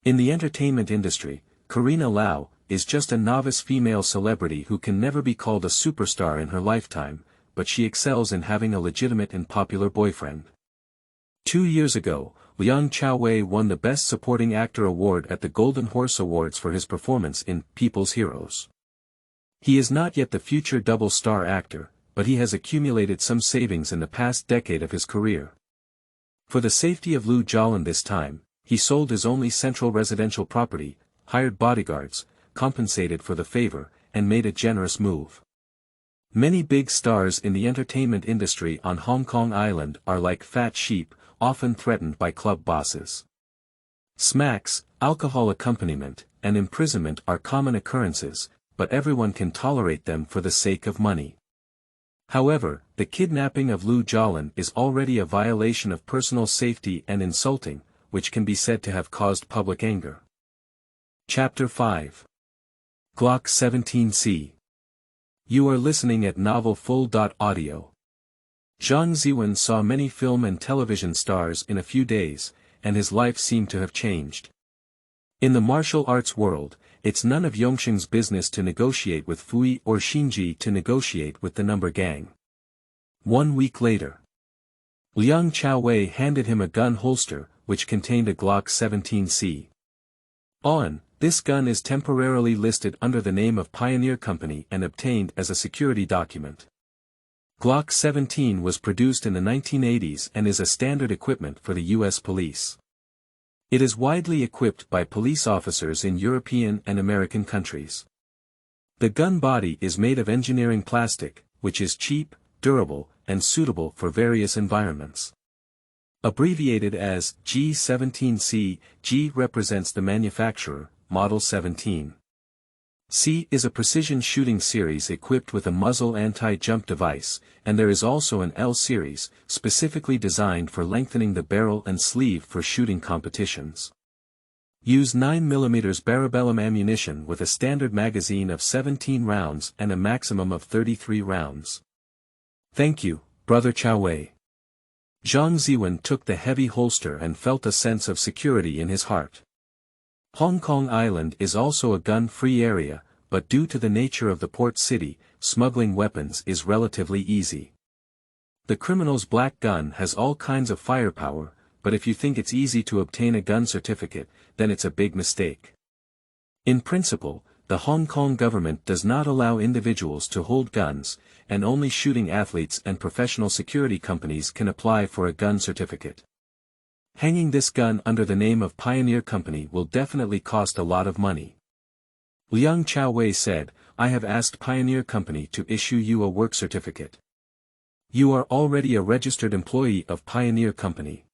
In the entertainment industry, Karina Lau is just a novice female celebrity who can never be called a superstar in her lifetime, but she excels in having a legitimate and popular boyfriend. 2 years ago, Liang Chaowei won the Best Supporting Actor award at the Golden Horse Awards for his performance in People's Heroes. He is not yet the future double-star actor, but he has accumulated some savings in the past decade of his career. For the safety of Lu Jialin this time, he sold his only central residential property, hired bodyguards, compensated for the favor, and made a generous move. Many big stars in the entertainment industry on Hong Kong Island are like fat sheep, often threatened by club bosses. Smacks, alcohol accompaniment, and imprisonment are common occurrences, but everyone can tolerate them for the sake of money. However, the kidnapping of Lu Jialin is already a violation of personal safety and insulting, which can be said to have caused public anger. Chapter 5. Glock 17C. You are listening at Novel Full.Audio. Zhang Ziwen saw many film and television stars in a few days, and his life seemed to have changed. In the martial arts world, it's none of Yongsheng's business to negotiate with Fui or Xinji to negotiate with the number gang. 1 week later, Liang Chaowei handed him a gun holster, which contained a Glock 17C. On, this gun is temporarily listed under the name of Pioneer Company and obtained as a security document. Glock 17 was produced in the 1980s and is a standard equipment for the U.S. police. It is widely equipped by police officers in European and American countries. The gun body is made of engineering plastic, which is cheap, durable, and suitable for various environments. Abbreviated as G17C, G represents the manufacturer, Model 17. C is a precision shooting series equipped with a muzzle anti-jump device, and there is also an L series, specifically designed for lengthening the barrel and sleeve for shooting competitions. Use 9mm Barabellum ammunition with a standard magazine of 17 rounds and a maximum of 33 rounds. Thank you, Brother Chao Wei. Zhang Ziwen took the heavy holster and felt a sense of security in his heart. Hong Kong Island is also a gun-free area, but due to the nature of the port city, smuggling weapons is relatively easy. The criminal's black gun has all kinds of firepower, but if you think it's easy to obtain a gun certificate, then it's a big mistake. In principle, the Hong Kong government does not allow individuals to hold guns, and only shooting athletes and professional security companies can apply for a gun certificate. Hanging this gun under the name of Pioneer Company will definitely cost a lot of money. Liang Chao Wei said, I have asked Pioneer Company to issue you a work certificate. You are already a registered employee of Pioneer Company.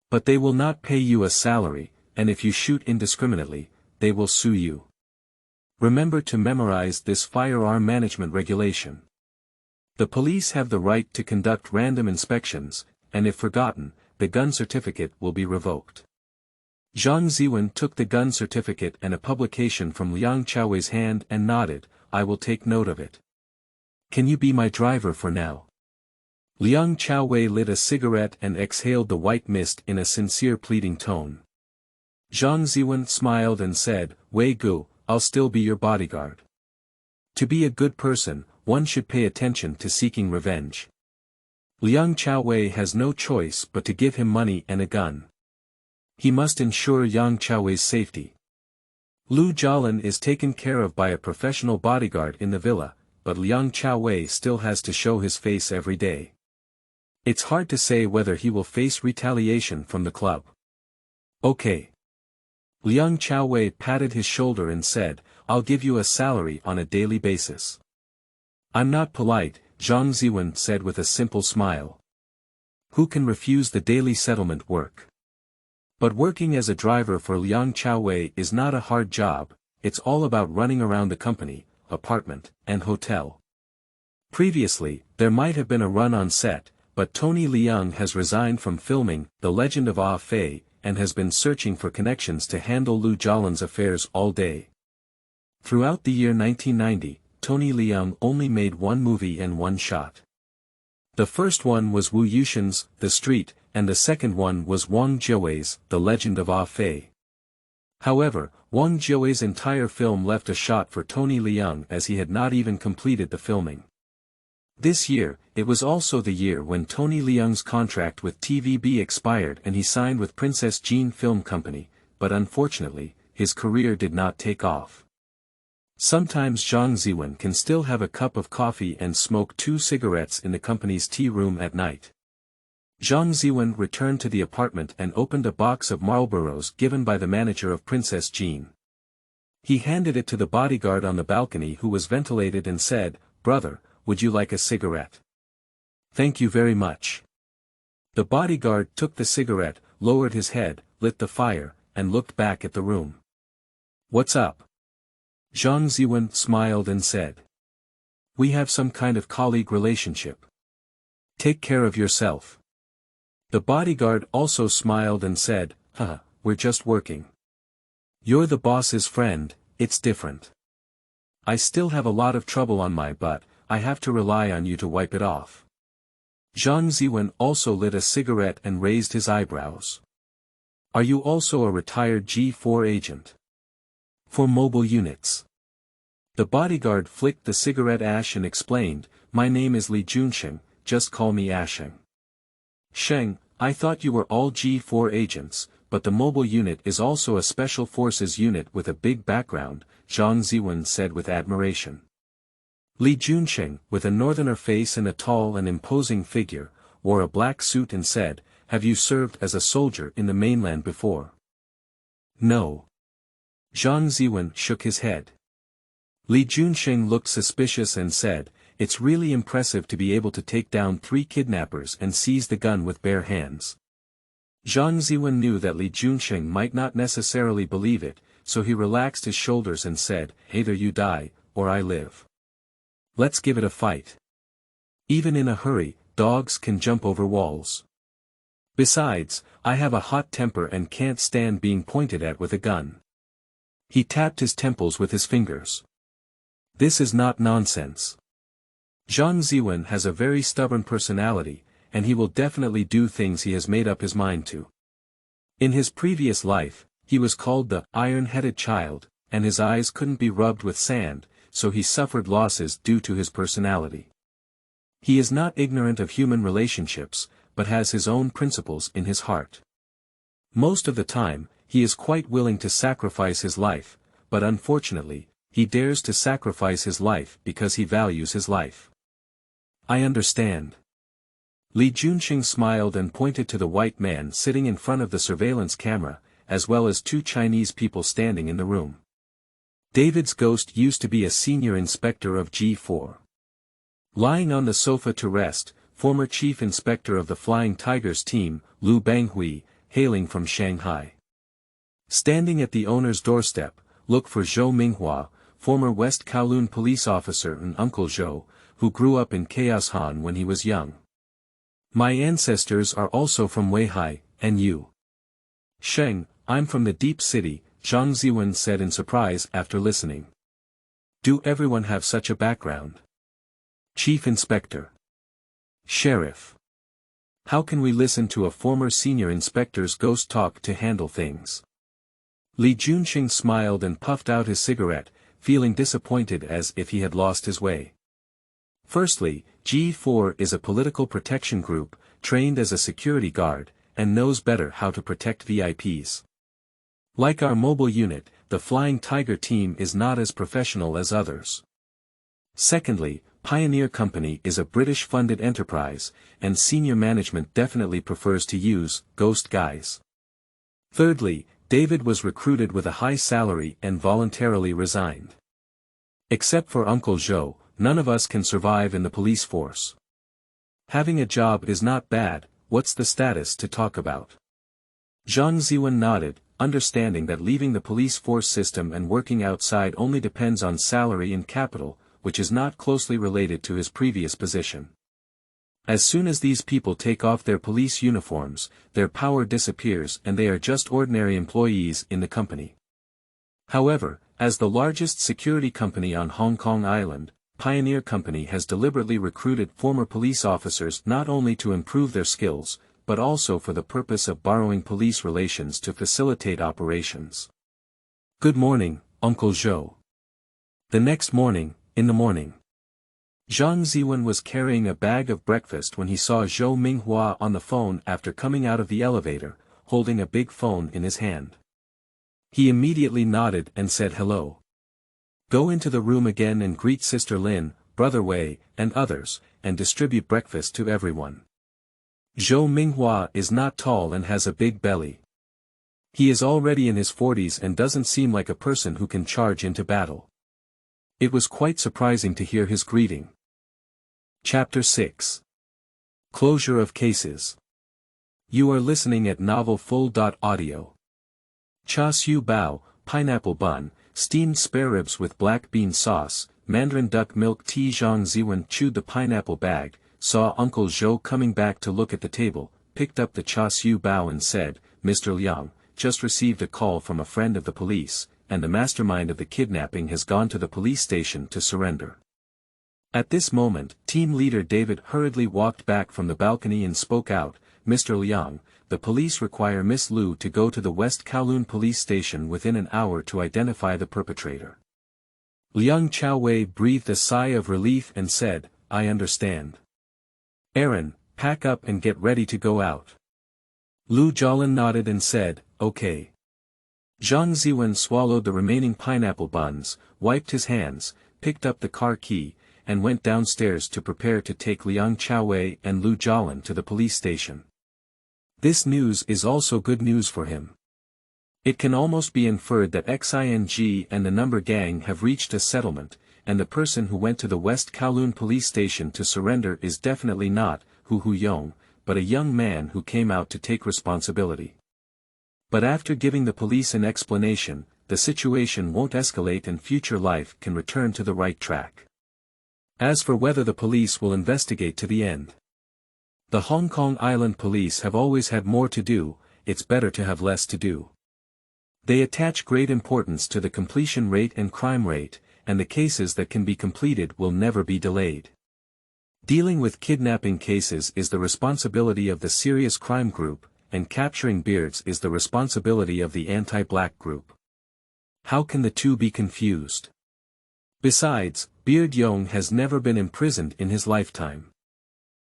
But they will not pay you a salary, and if you shoot indiscriminately, they will sue you. Remember to memorize this firearm management regulation. The police have the right to conduct random inspections, and if forgotten, the gun certificate will be revoked. Zhang Ziwen took the gun certificate and a publication from Liang Chao Wei's hand and nodded, I will take note of it. Can you be my driver for now? Liang Chao Wei lit a cigarette and exhaled the white mist in a sincere pleading tone. Zhang Ziwen smiled and said, Wei Gu, I'll still be your bodyguard. To be a good person, one should pay attention to seeking revenge. Liang Chao Wei has no choice but to give him money and a gun. He must ensure Yang Chao Wei's safety. Lu Jialan is taken care of by a professional bodyguard in the villa, but Liang Chao Wei still has to show his face every day. It's hard to say whether he will face retaliation from the club. Okay. Liang Chao Wei patted his shoulder and said, I'll give you a salary on a daily basis. I'm not polite, Zhang Ziwen said with a simple smile. Who can refuse the daily settlement work? But working as a driver for Liang Chao Wei is not a hard job, it's all about running around the company, apartment, and hotel. Previously, there might have been a run on set, but Tony Leung has resigned from filming The Legend of Ah Fei, and has been searching for connections to handle Lu Jialan's affairs all day. Throughout the year 1990, Tony Leung only made one movie and one shot. The first one was Wu Yuxian's The Street, and the second one was Wang Jiawei's The Legend of Ah Fei. However, Wang Jiawei's entire film left a shot for Tony Leung as he had not even completed the filming. This year, it was also the year when Tony Leung's contract with TVB expired and he signed with Princess Jean Film Company, but unfortunately, his career did not take off. Sometimes Zhang Ziwen can still have a cup of coffee and smoke 2 cigarettes in the company's tea room at night. Zhang Ziwen returned to the apartment and opened a box of Marlboros given by the manager of Princess Jean. He handed it to the bodyguard on the balcony who was ventilated and said, Brother, would you like a cigarette? Thank you very much. The bodyguard took the cigarette, lowered his head, lit the fire, and looked back at the room. What's up? Zhang Ziwen smiled and said. We have some kind of colleague relationship. Take care of yourself. The bodyguard also smiled and said, we're just working. You're the boss's friend, it's different. I still have a lot of trouble on my butt, I have to rely on you to wipe it off. Zhang Ziwen also lit a cigarette and raised his eyebrows. Are you also a retired G4 agent? For mobile units. The bodyguard flicked the cigarette ash and explained, my name is Li Junsheng, just call me Asheng. Sheng, I thought you were all G4 agents, but the mobile unit is also a special forces unit with a big background, Zhang Ziwen said with admiration. Li Junsheng, with a northerner face and a tall and imposing figure, wore a black suit and said, have you served as a soldier in the mainland before? No. Zhang Ziwen shook his head. Li Junsheng looked suspicious and said, it's really impressive to be able to take down 3 kidnappers and seize the gun with bare hands. Zhang Ziwen knew that Li Junsheng might not necessarily believe it, so he relaxed his shoulders and said, "Either you die, or I live. Let's give it a fight. Even in a hurry, dogs can jump over walls. Besides, I have a hot temper and can't stand being pointed at with a gun." He tapped his temples with his fingers. "This is not nonsense. Zhang Ziwen has a very stubborn personality, and he will definitely do things he has made up his mind to. In his previous life, he was called the iron-headed child, and his eyes couldn't be rubbed with sand, so he suffered losses due to his personality. He is not ignorant of human relationships, but has his own principles in his heart. Most of the time, he is quite willing to sacrifice his life, but unfortunately, he dares to sacrifice his life because he values his life." "I understand." Li Junxing smiled and pointed to the white man sitting in front of the surveillance camera, as well as 2 Chinese people standing in the room. David's ghost used to be a senior inspector of G4. Lying on the sofa to rest, former chief inspector of the Flying Tigers team, Lu Banghui, hailing from Shanghai. Standing at the owner's doorstep, look for Zhou Minghua, former West Kowloon police officer and Uncle Zhou, who grew up in Chaos Han when he was young. "My ancestors are also from Weihai, and you?" "Sheng, I'm from the Deep City," Zhang Ziwen said in surprise after listening. "Do everyone have such a background?" "Chief Inspector. Sheriff. How can we listen to a former senior inspector's ghost talk to handle things?" Li Junxing smiled and puffed out his cigarette, feeling disappointed as if he had lost his way. Firstly, G4 is a political protection group, trained as a security guard, and knows better how to protect VIPs. Like our mobile unit, the Flying Tiger team is not as professional as others. Secondly, Pioneer Company is a British-funded enterprise, and senior management definitely prefers to use ghost guys. Thirdly, David was recruited with a high salary and voluntarily resigned. Except for Uncle Zhou, none of us can survive in the police force. Having a job is not bad, what's the status to talk about? Zhang Ziwen nodded, understanding that leaving the police force system and working outside only depends on salary and capital, which is not closely related to his previous position. As soon as these people take off their police uniforms, their power disappears and they are just ordinary employees in the company. However, as the largest security company on Hong Kong Island, Pioneer Company has deliberately recruited former police officers not only to improve their skills, but also for the purpose of borrowing police relations to facilitate operations. "Good morning, Uncle Zhou." The next morning, in the morning, Zhang Ziwen was carrying a bag of breakfast when he saw Zhou Minghua on the phone after coming out of the elevator, holding a big phone in his hand. He immediately nodded and said hello. "Go into the room again and greet Sister Lin, Brother Wei, and others, and distribute breakfast to everyone." Zhou Minghua is not tall and has a big belly. He is already in his 40s and doesn't seem like a person who can charge into battle. It was quite surprising to hear his greeting. Chapter 6. Closure of Cases. You are listening at novel full.audio. Cha siu bao, pineapple bun, steamed spare ribs with black bean sauce, mandarin duck milk tea. Zhang Ziwen chewed the pineapple bag, saw Uncle Zhou coming back to look at the table, picked up the cha siu bao and said, "Mr. Liang, just received a call from a friend of the police, and the mastermind of the kidnapping has gone to the police station to surrender." At this moment, team leader David hurriedly walked back from the balcony and spoke out, "Mr. Liang, the police require Miss Lu to go to the West Kowloon police station within an hour to identify the perpetrator." Liang Chaowei breathed a sigh of relief and said, "I understand. Aaron, pack up and get ready to go out." Lu Jiaolin nodded and said, "Okay." Zhang Ziwen swallowed the remaining pineapple buns, wiped his hands, picked up the car key, and went downstairs to prepare to take Liang Chaowei and Lu Jiaolin to the police station. This news is also good news for him. It can almost be inferred that Xing and the Number Gang have reached a settlement, and the person who went to the West Kowloon police station to surrender is definitely not Hu Huyong, but a young man who came out to take responsibility. But after giving the police an explanation, the situation won't escalate and future life can return to the right track. As for whether the police will investigate to the end. The Hong Kong Island police have always had more to do, it's better to have less to do. They attach great importance to the completion rate and crime rate, and the cases that can be completed will never be delayed. Dealing with kidnapping cases is the responsibility of the serious crime group, and capturing beards is the responsibility of the anti-black group. How can the two be confused? Besides, Bingxiong has never been imprisoned in his lifetime.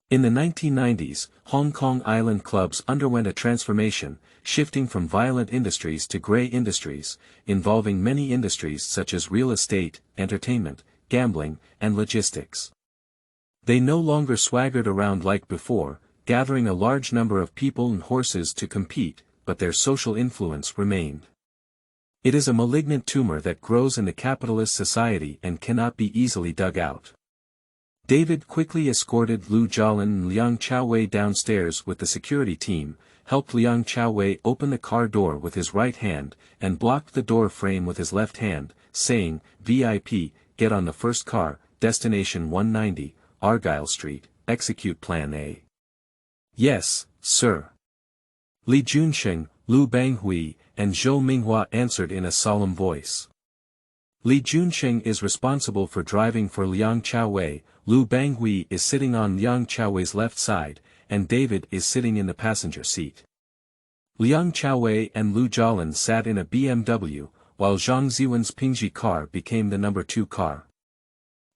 In the 1990s, Hong Kong Island clubs underwent a transformation, shifting from violent industries to grey industries, involving many industries such as real estate, entertainment, gambling, and logistics. They no longer swaggered around like before, gathering a large number of people and horses to compete, but their social influence remained. It is a malignant tumor that grows in the capitalist society and cannot be easily dug out. David quickly escorted Liu Jialin and Liang Chaowei downstairs with the security team, helped Liang Chaowei open the car door with his right hand, and blocked the door frame with his left hand, saying, "VIP, get on the first car, destination 190, Argyle Street, execute Plan A." "Yes, sir." Li Junsheng, Liu Banghui, and Zhou Minghua answered in a solemn voice. Li Junsheng is responsible for driving for Liang Chaowei, Liu Banghui is sitting on Liang Chaowei's left side, and David is sitting in the passenger seat. Liang Chaowei and Liu Jialin sat in a BMW, while Zhang Ziwen's Pingxi car became the number 2 car.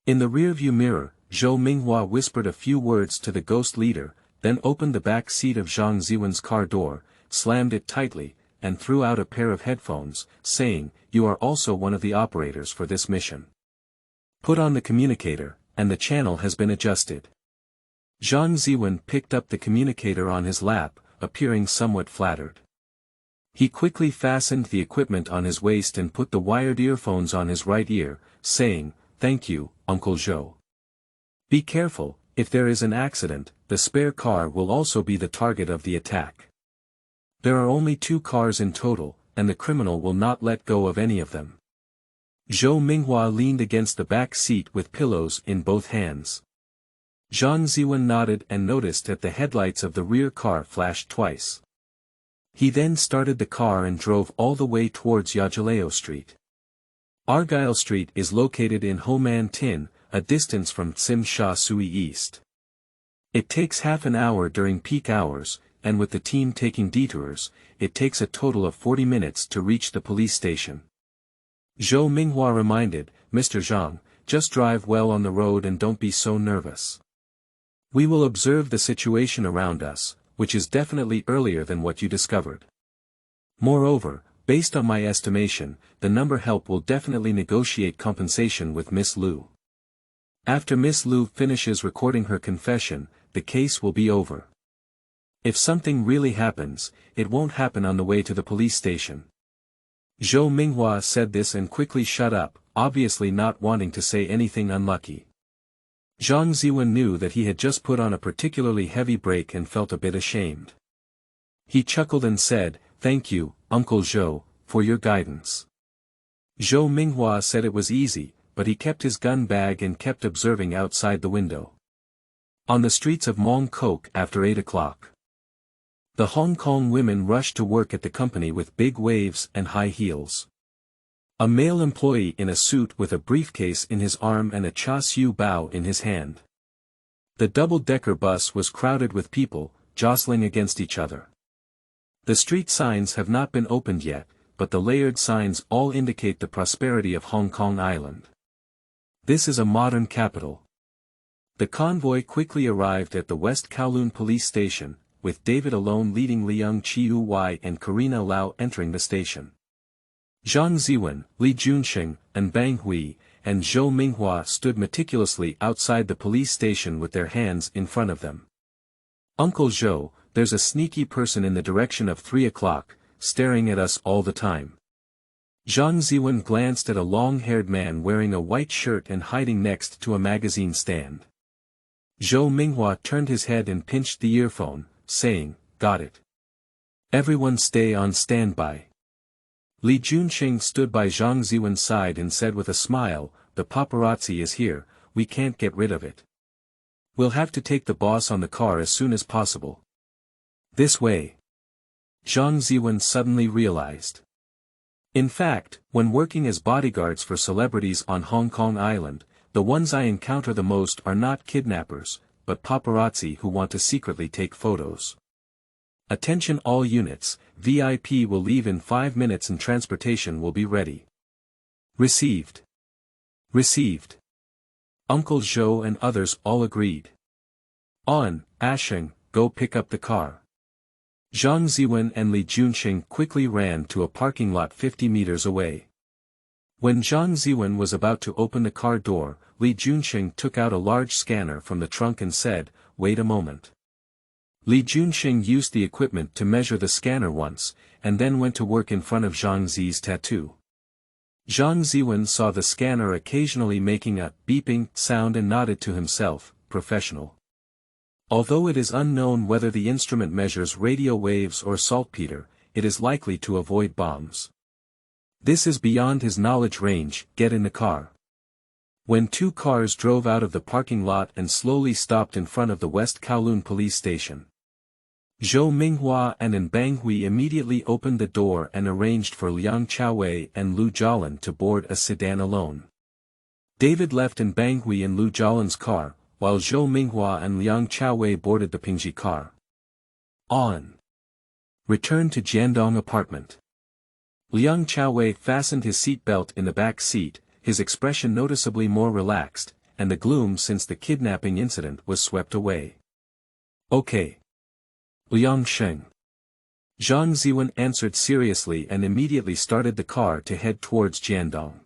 In the rearview mirror, Zhou Minghua whispered a few words to the ghost leader, then opened the back seat of Zhang Ziwen's car door, slammed it tightly, and threw out a pair of headphones, saying, "You are also one of the operators for this mission. Put on the communicator, and the channel has been adjusted." Zhang Ziwen picked up the communicator on his lap, appearing somewhat flattered. He quickly fastened the equipment on his waist and put the wired earphones on his right ear, saying, "Thank you, Uncle Zhou. Be careful, if there is an accident, the spare car will also be the target of the attack. There are only 2 cars in total, and the criminal will not let go of any of them." Zhou Minghua leaned against the back seat with pillows in both hands. Zhang Ziwen nodded and noticed that the headlights of the rear car flashed twice. He then started the car and drove all the way towards Yajaleo Street. Argyle Street is located in Ho Man Tin, a distance from Tsim Sha Sui East. It takes half an hour during peak hours, and with the team taking detours, it takes a total of 40 minutes to reach the police station. Zhou Minghua reminded, "Mr. Zhang, just drive well on the road and don't be so nervous. We will observe the situation around us, which is definitely earlier than what you discovered. Moreover, based on my estimation, the number help will definitely negotiate compensation with Miss Liu. After Miss Liu finishes recording her confession, the case will be over. If something really happens, it won't happen on the way to the police station." Zhou Minghua said this and quickly shut up, obviously not wanting to say anything unlucky. Zhang Ziwen knew that he had just put on a particularly heavy brake and felt a bit ashamed. He chuckled and said, "Thank you, Uncle Zhou, for your guidance." Zhou Minghua said it was easy, but he kept his gun bag and kept observing outside the window. On the streets of Mong Kok after 8 o'clock. The Hong Kong women rushed to work at the company with big waves and high heels. A male employee in a suit with a briefcase in his arm and a cha siu bao in his hand. The double-decker bus was crowded with people, jostling against each other. The street signs have not been opened yet, but the layered signs all indicate the prosperity of Hong Kong Island. This is a modern capital. The convoy quickly arrived at the West Kowloon police station, with David alone leading Liang Chiu-wai and Karina Lau entering the station. Zhang Ziwen, Li Junsheng, and Bang Hui, and Zhou Minghua stood meticulously outside the police station with their hands in front of them. "Uncle Zhou, there's a sneaky person in the direction of 3 o'clock, staring at us all the time." Zhang Ziwen glanced at a long-haired man wearing a white shirt and hiding next to a magazine stand. Zhou Minghua turned his head and pinched the earphone, saying, "Got it. Everyone stay on standby." Li Junqing stood by Zhang Ziwen's side and said with a smile, "The paparazzi is here, we can't get rid of it. We'll have to take the boss on the car as soon as possible." This way. Zhang Ziwen suddenly realized. In fact, when working as bodyguards for celebrities on Hong Kong Island, the ones I encounter the most are not kidnappers, but paparazzi who want to secretly take photos. Attention all units, VIP will leave in 5 minutes and transportation will be ready. Received. Received. Uncle Zhou and others all agreed. On, Asheng, go pick up the car. Zhang Ziwen and Li Junqing quickly ran to a parking lot 50 meters away. When Zhang Ziwen was about to open the car door, Li Junqing took out a large scanner from the trunk and said, "Wait a moment." Li Junqing used the equipment to measure the scanner once, and then went to work in front of Zhang Zi's tattoo. Zhang Ziwen saw the scanner occasionally making a beeping sound and nodded to himself, "Professional." Although it is unknown whether the instrument measures radio waves or saltpeter, it is likely to avoid bombs. This is beyond his knowledge range. Get in the car. When 2 cars drove out of the parking lot and slowly stopped in front of the West Kowloon police station, Zhou Minghua and An Banghui immediately opened the door and arranged for Liang Chaowei and Lu Jialan to board a sedan alone. David left An Banghui in Lu Jialan's car, while Zhou Minghua and Liang Chaowei boarded the Pingxi car. On. Return to Jiandong apartment. Liang Chaowei fastened his seatbelt in the back seat, his expression noticeably more relaxed, and the gloom since the kidnapping incident was swept away. "Okay. Liang Sheng." Zhang Ziwen answered seriously and immediately started the car to head towards Jiandong.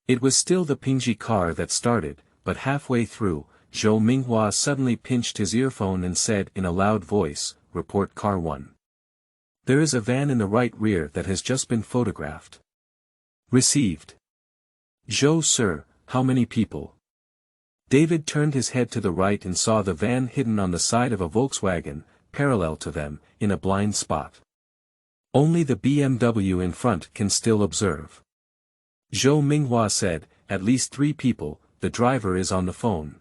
It was still the Pingxi car that started, but halfway through, Zhou Minghua suddenly pinched his earphone and said in a loud voice, "Report car 1. There is a van in the right rear that has just been photographed." Received. "Zhou sir, how many people?" David turned his head to the right and saw the van hidden on the side of a Volkswagen, parallel to them, in a blind spot. Only the BMW in front can still observe. Zhou Minghua said, "At least 3 people, the driver is on the phone.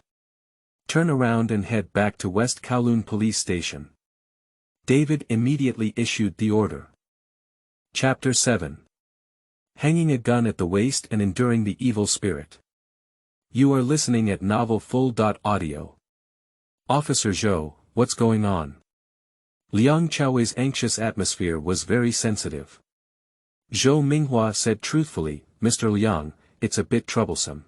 Turn around and head back to West Kowloon police station." David immediately issued the order. Chapter 7. Hanging a gun at the waist and enduring the evil spirit. You are listening at Novel Full.Audio. Officer Zhou, what's going on? Liang Chaowei's anxious atmosphere was very sensitive. Zhou Minghua said truthfully, "Mr. Liang, it's a bit troublesome.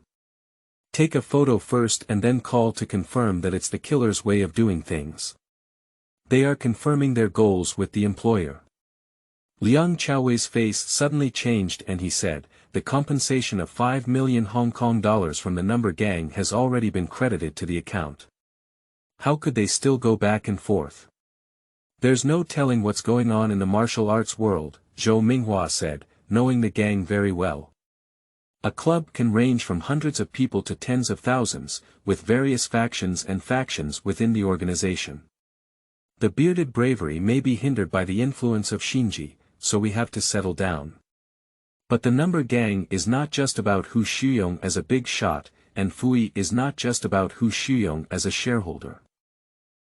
Take a photo first and then call to confirm that it's the killer's way of doing things. They are confirming their goals with the employer." Liang Chaowei's face suddenly changed and he said, "The compensation of 5 million Hong Kong dollars from the number gang has already been credited to the account. How could they still go back and forth? There's no telling what's going on in the martial arts world," Zhou Minghua said, knowing the gang very well. A club can range from hundreds of people to tens of thousands, with various factions within the organization. The bearded bravery may be hindered by the influence of Xinji, so we have to settle down. But the number gang is not just about Hu Shuyong as a big shot, and Fui is not just about Hu Shuyong as a shareholder.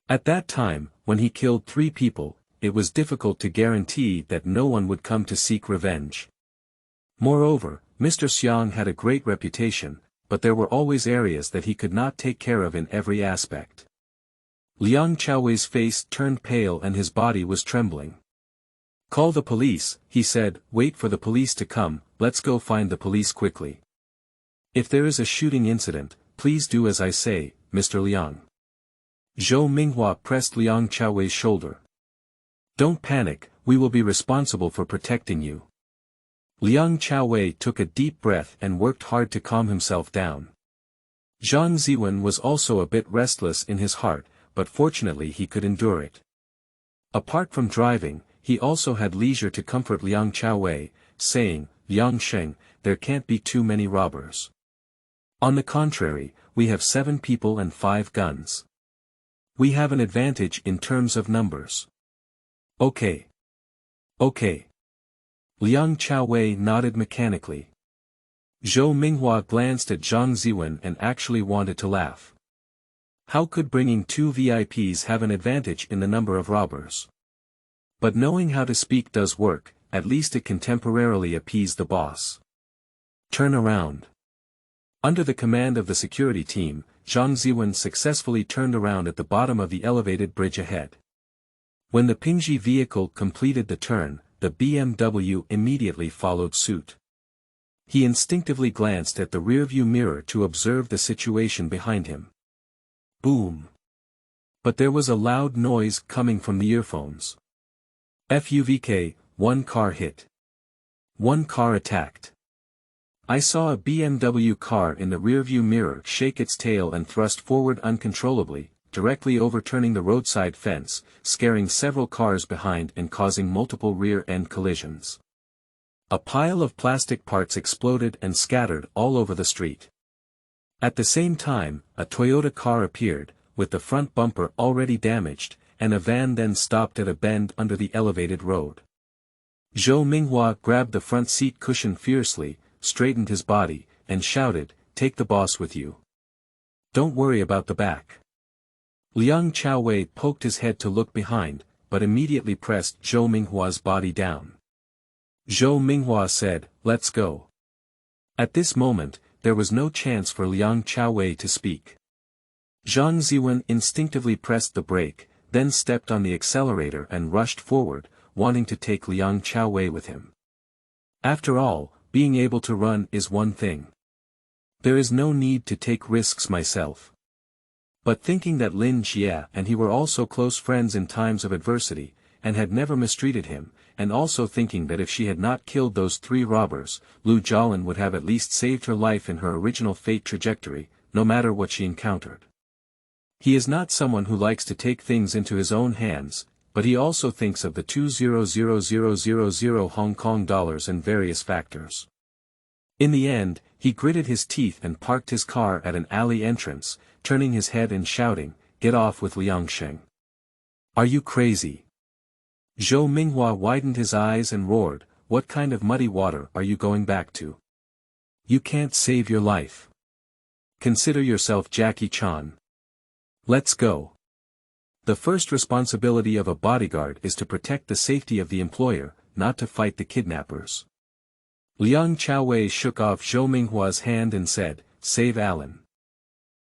At that time, when he killed 3 people, it was difficult to guarantee that no one would come to seek revenge. Moreover, Mr. Xiang had a great reputation, but there were always areas that he could not take care of in every aspect. Liang Chaowei's face turned pale and his body was trembling. "Call the police," he said. "Wait for the police to come, let's go find the police quickly. If there is a shooting incident, please do as I say, Mr. Liang." Zhou Minghua pressed Liang Chaowei's shoulder. "Don't panic, we will be responsible for protecting you." Liang Chaowei took a deep breath and worked hard to calm himself down. Zhang Ziwen was also a bit restless in his heart, but fortunately he could endure it. Apart from driving, he also had leisure to comfort Liang Chaowei, saying, "Liang Sheng, there can't be too many robbers. On the contrary, we have 7 people and 5 guns. We have an advantage in terms of numbers." "Okay. Okay." Liang Chaowei nodded mechanically. Zhou Minghua glanced at Zhang Ziwen and actually wanted to laugh. How could bringing two VIPs have an advantage in the number of robbers? But knowing how to speak does work, at least it can temporarily appease the boss. Turn around. Under the command of the security team, Zhang Ziwen successfully turned around at the bottom of the elevated bridge ahead. When the Pingxi vehicle completed the turn, the BMW immediately followed suit. He instinctively glanced at the rearview mirror to observe the situation behind him. Boom. But there was a loud noise coming from the earphones. FUVK, one car hit. One car attacked. I saw a BMW car in the rearview mirror shake its tail and thrust forward uncontrollably, directly overturning the roadside fence, scaring several cars behind and causing multiple rear-end collisions. A pile of plastic parts exploded and scattered all over the street. At the same time, a Toyota car appeared, with the front bumper already damaged, and a van then stopped at a bend under the elevated road. Zhou Minghua grabbed the front seat cushion fiercely, straightened his body, and shouted, "Take the boss with you. Don't worry about the back." Liang Chaowei poked his head to look behind, but immediately pressed Zhou Minghua's body down. Zhou Minghua said, "Let's go." At this moment, there was no chance for Liang Chaowei to speak. Zhang Ziwen instinctively pressed the brake, then stepped on the accelerator and rushed forward, wanting to take Liang Chaowei with him. After all, being able to run is one thing. There is no need to take risks myself. But thinking that Lin Jie and he were also close friends in times of adversity, and had never mistreated him, and also thinking that if she had not killed those three robbers, Lu Jialan would have at least saved her life in her original fate trajectory, no matter what she encountered. He is not someone who likes to take things into his own hands, but he also thinks of the 200,000 Hong Kong dollars and various factors. In the end, he gritted his teeth and parked his car at an alley entrance, turning his head and shouting, "Get off with Liangsheng. Are you crazy?" Zhou Minghua widened his eyes and roared, "What kind of muddy water are you going back to? You can't save your life. Consider yourself Jackie Chan. Let's go." The first responsibility of a bodyguard is to protect the safety of the employer, not to fight the kidnappers. Liang Chaowei shook off Zhou Minghua's hand and said, "Save Alan."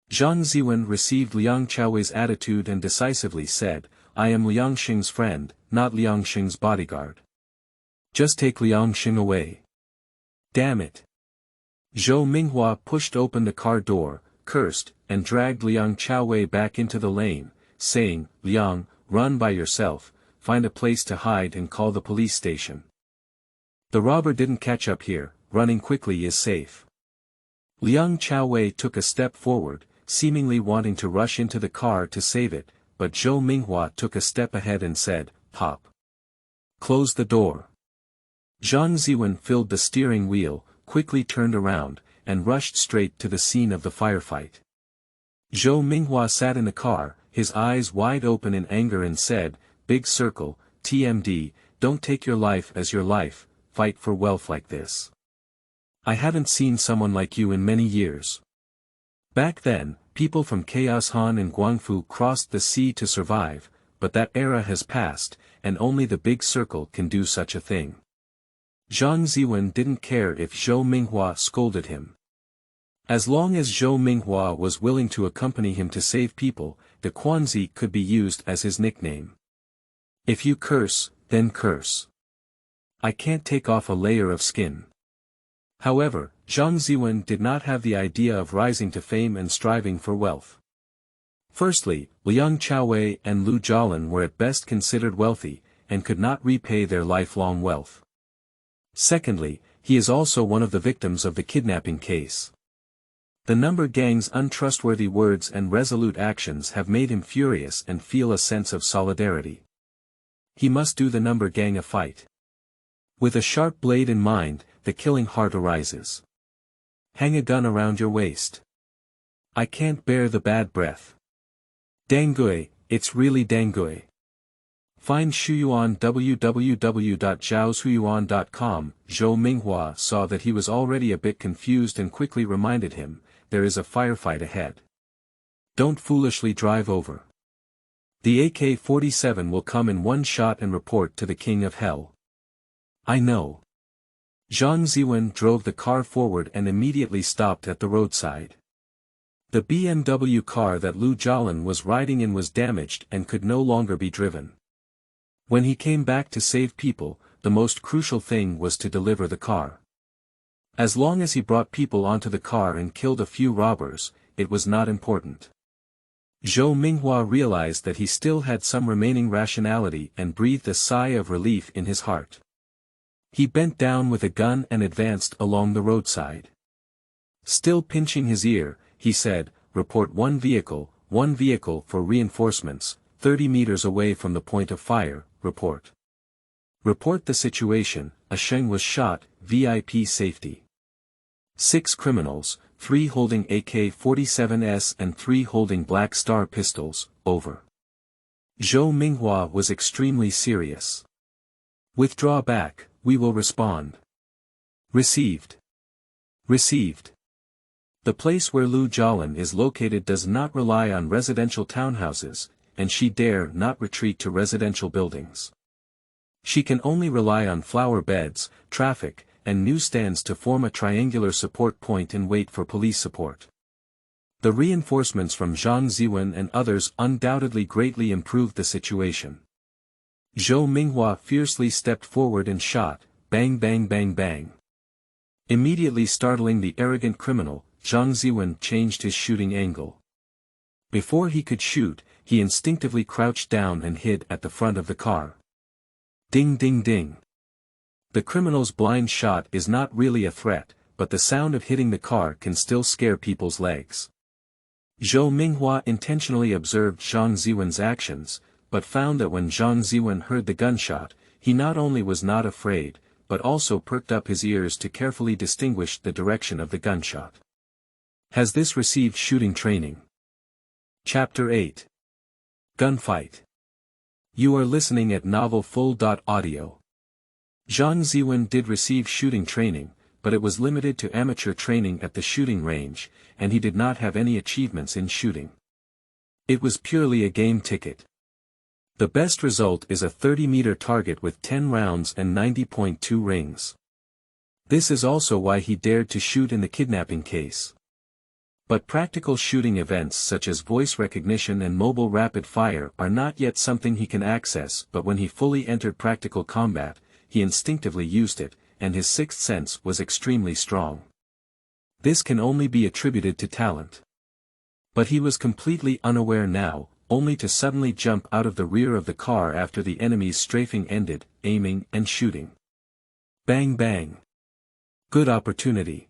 Zhang Ziwen received Liang Chaowei's attitude and decisively said, "I am Liangsheng's friend, not Liangsheng's bodyguard. Just take Liangsheng away." "Damn it." Zhou Minghua pushed open the car door, cursed, and dragged Liang Chaowei back into the lane, saying, "Liang, run by yourself, find a place to hide and call the police station. The robber didn't catch up here, running quickly is safe." Liang Chaowei took a step forward, seemingly wanting to rush into the car to save it, but Zhou Minghua took a step ahead and said, "Pop. Close the door." Zhang Ziwen filled the steering wheel, quickly turned around, and rushed straight to the scene of the firefight. Zhou Minghua sat in the car, his eyes wide open in anger and said, "Big circle, TMD, don't take your life as your life, fight for wealth like this. I haven't seen someone like you in many years." Back then, people from Chaos Han and Guangfu crossed the sea to survive, but that era has passed, and only the big circle can do such a thing. Zhang Ziwen didn't care if Zhou Minghua scolded him. As long as Zhou Minghua was willing to accompany him to save people, the Quanzi could be used as his nickname. If you curse, then curse. I can't take off a layer of skin. However, Zhang Ziwen did not have the idea of rising to fame and striving for wealth. Firstly, Liang Chaowei and Lu Jialan were at best considered wealthy, and could not repay their lifelong wealth. Secondly, he is also one of the victims of the kidnapping case. The number gang's untrustworthy words and resolute actions have made him furious and feel a sense of solidarity. He must do the number gang a fight. With a sharp blade in mind, the killing heart arises. Hang a gun around your waist. I can't bear the bad breath. Dangui, it's really Dangui. Find Shuyuan www.zhaoshuyuan.com. Zhou Minghua saw that he was already a bit confused and quickly reminded him, there is a firefight ahead. Don't foolishly drive over. The AK-47 will come in one shot and report to the King of Hell. I know. Zhang Ziwen drove the car forward and immediately stopped at the roadside. The BMW car that Lu Jialan was riding in was damaged and could no longer be driven. When he came back to save people, the most crucial thing was to deliver the car. As long as he brought people onto the car and killed a few robbers, it was not important. Zhou Minghua realized that he still had some remaining rationality and breathed a sigh of relief in his heart. He bent down with a gun and advanced along the roadside. Still pinching his ear, he said, report one vehicle for reinforcements, 30 meters away from the point of fire, report. Report the situation, a Sheng was shot, VIP safety. 6 criminals, 3 holding AK-47s and 3 holding Black Star pistols, over. Zhou Minghua was extremely serious. Withdraw back, we will respond. Received. Received. The place where Lu Jialan is located does not rely on residential townhouses, and she dare not retreat to residential buildings. She can only rely on flower beds, traffic, and newsstands to form a triangular support point and wait for police support. The reinforcements from Zhang Ziwen and others undoubtedly greatly improved the situation. Zhou Minghua fiercely stepped forward and shot, bang bang bang bang. Immediately startling the arrogant criminal, Zhang Ziwen changed his shooting angle. Before he could shoot, he instinctively crouched down and hid at the front of the car. Ding ding ding. The criminal's blind shot is not really a threat, but the sound of hitting the car can still scare people's legs. Zhou Minghua intentionally observed Zhang Ziwen's actions, but found that when Zhang Ziwen heard the gunshot, he not only was not afraid, but also perked up his ears to carefully distinguish the direction of the gunshot. Has this received shooting training? Chapter 8. Gunfight. You are listening at Novel Full.Audio. Zhang Ziwen did receive shooting training, but it was limited to amateur training at the shooting range, and he did not have any achievements in shooting. It was purely a game ticket. The best result is a 30-meter target with 10 rounds and 90.2 rings. This is also why he dared to shoot in the kidnapping case. But practical shooting events such as voice recognition and mobile rapid fire are not yet something he can access, but when he fully entered practical combat, he instinctively used it, and his sixth sense was extremely strong. This can only be attributed to talent. But he was completely unaware now, only to suddenly jump out of the rear of the car after the enemy's strafing ended, aiming and shooting. Bang bang. Good opportunity.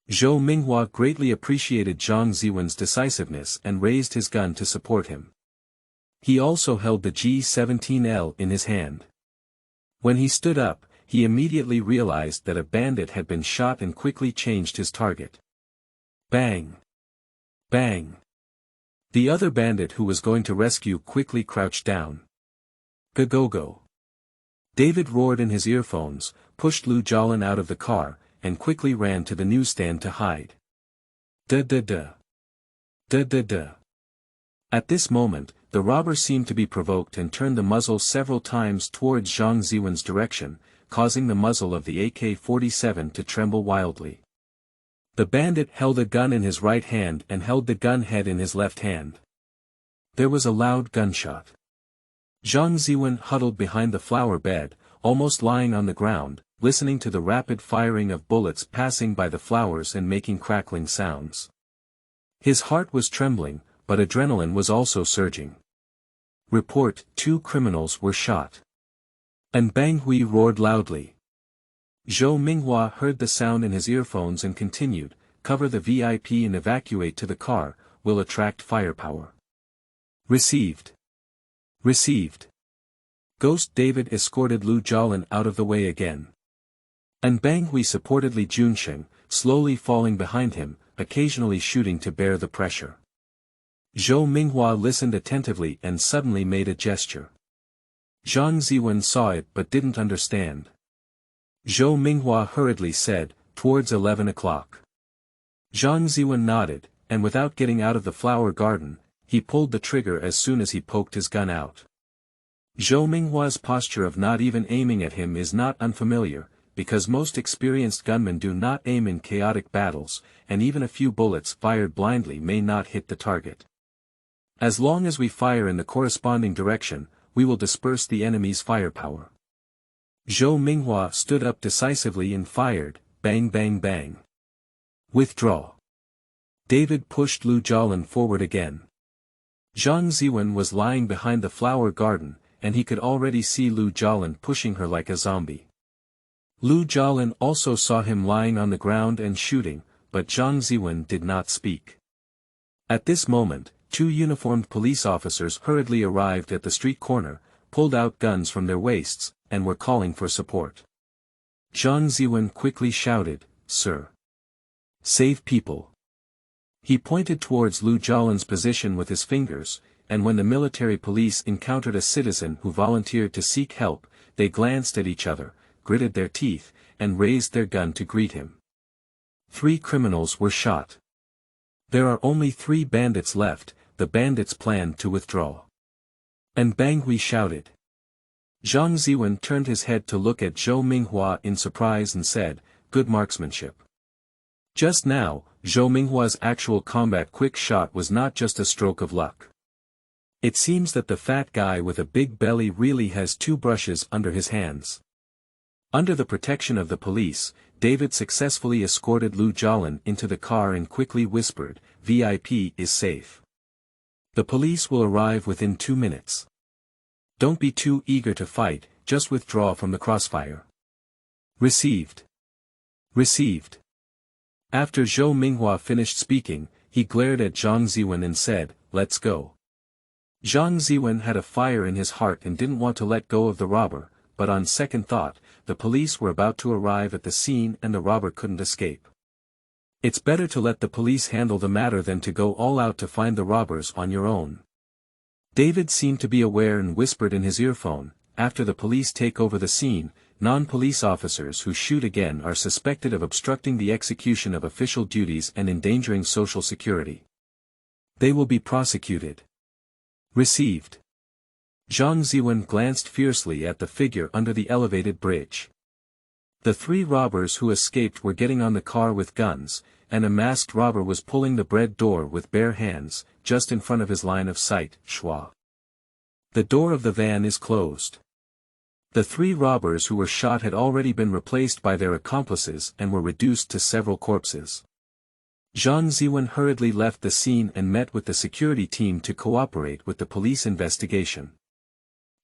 Zhou Minghua greatly appreciated Zhang Ziwen's decisiveness and raised his gun to support him. He also held the G17L in his hand. When he stood up, he immediately realized that a bandit had been shot and quickly changed his target. Bang! Bang! The other bandit who was going to rescue quickly crouched down. Go! David roared in his earphones, pushed Lu Jialan out of the car, and quickly ran to the newsstand to hide. Da. At this moment, the robber seemed to be provoked and turned the muzzle several times towards Zhang Ziwen's direction, causing the muzzle of the AK-47 to tremble wildly. The bandit held a gun in his right hand and held the gun head in his left hand. There was a loud gunshot. Zhang Ziwen huddled behind the flower bed, almost lying on the ground, listening to the rapid firing of bullets passing by the flowers and making crackling sounds. His heart was trembling, but adrenaline was also surging. Report: 2 criminals were shot. And Bang Hui roared loudly. Zhou Minghua heard the sound in his earphones and continued, cover the VIP and evacuate to the car, will attract firepower. Received. Received. Ghost David escorted Lu Jialan out of the way again. And Bang Hui supported Li Junsheng, slowly falling behind him, occasionally shooting to bear the pressure. Zhou Minghua listened attentively and suddenly made a gesture. Zhang Ziwen saw it but didn't understand. Zhou Minghua hurriedly said, towards 11 o'clock. Zhang Ziwen nodded, and without getting out of the flower garden, he pulled the trigger as soon as he poked his gun out. Zhou Minghua's posture of not even aiming at him is not unfamiliar, because most experienced gunmen do not aim in chaotic battles, and even a few bullets fired blindly may not hit the target. As long as we fire in the corresponding direction, we will disperse the enemy's firepower. Zhou Minghua stood up decisively and fired, bang bang bang. Withdraw. David pushed Lu Jialan forward again. Zhang Ziwen was lying behind the flower garden, and he could already see Lu Jialan pushing her like a zombie. Lu Jialan also saw him lying on the ground and shooting, but Zhang Ziwen did not speak. At this moment, two uniformed police officers hurriedly arrived at the street corner, pulled out guns from their waists, and were calling for support. Zhang Ziwen quickly shouted, "Sir! Save people!" He pointed towards Lu Jialan's position with his fingers, and when the military police encountered a citizen who volunteered to seek help, they glanced at each other, gritted their teeth, and raised their gun to greet him. 3 criminals were shot. There are only 3 bandits left. The bandits planned to withdraw. And Bang Hui shouted. Zhang Ziwen turned his head to look at Zhou Minghua in surprise and said, "Good marksmanship." Just now, Zhou Minghua's actual combat quick shot was not just a stroke of luck. It seems that the fat guy with a big belly really has 2 brushes under his hands. Under the protection of the police, David successfully escorted Lu Jialan into the car and quickly whispered, "VIP is safe. The police will arrive within 2 minutes. Don't be too eager to fight, just withdraw from the crossfire." Received. Received. After Zhou Minghua finished speaking, he glared at Zhang Ziwen and said, "Let's go." Zhang Ziwen had a fire in his heart and didn't want to let go of the robber, but on second thought, the police were about to arrive at the scene and the robber couldn't escape. It's better to let the police handle the matter than to go all out to find the robbers on your own. David seemed to be aware and whispered in his earphone, "After the police take over the scene, non-police officers who shoot again are suspected of obstructing the execution of official duties and endangering social security. They will be prosecuted." Received. Zhang Ziwen glanced fiercely at the figure under the elevated bridge. The 3 robbers who escaped were getting on the car with guns, and a masked robber was pulling the bread door with bare hands, just in front of his line of sight. Schwa. The door of the van is closed. The 3 robbers who were shot had already been replaced by their accomplices and were reduced to several corpses. Zhang Ziwen hurriedly left the scene and met with the security team to cooperate with the police investigation.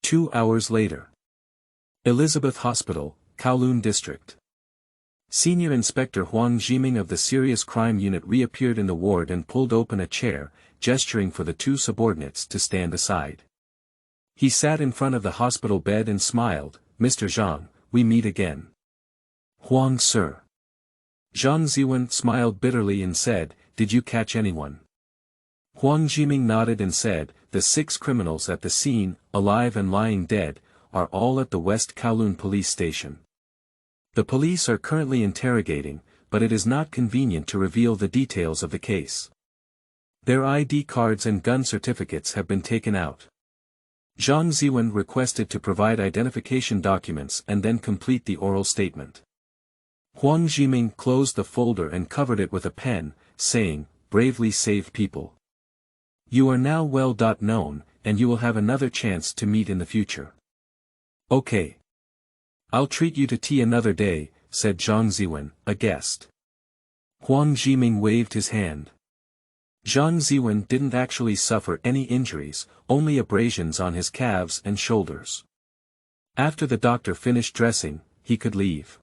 2 hours later. Elizabeth Hospital, Kowloon District. Senior Inspector Huang Zhiming of the Serious Crime Unit reappeared in the ward and pulled open a chair, gesturing for the 2 subordinates to stand aside. He sat in front of the hospital bed and smiled, "Mr. Zhang, we meet again." "Huang, sir." Zhang Ziwen smiled bitterly and said, "Did you catch anyone?" Huang Zhiming nodded and said, "The 6 criminals at the scene, alive and lying dead, are all at the West Kowloon police station. The police are currently interrogating, but it is not convenient to reveal the details of the case. Their ID cards and gun certificates have been taken out." Zhang Ziwen requested to provide identification documents and then complete the oral statement. Huang Zhiming closed the folder and covered it with a pen, saying, "Bravely save people. You are now well known, and you will have another chance to meet in the future." "Okay. I'll treat you to tea another day," said Zhang Ziwen, aghast. Huang Zhiming waved his hand. Zhang Ziwen didn't actually suffer any injuries, only abrasions on his calves and shoulders. After the doctor finished dressing, he could leave.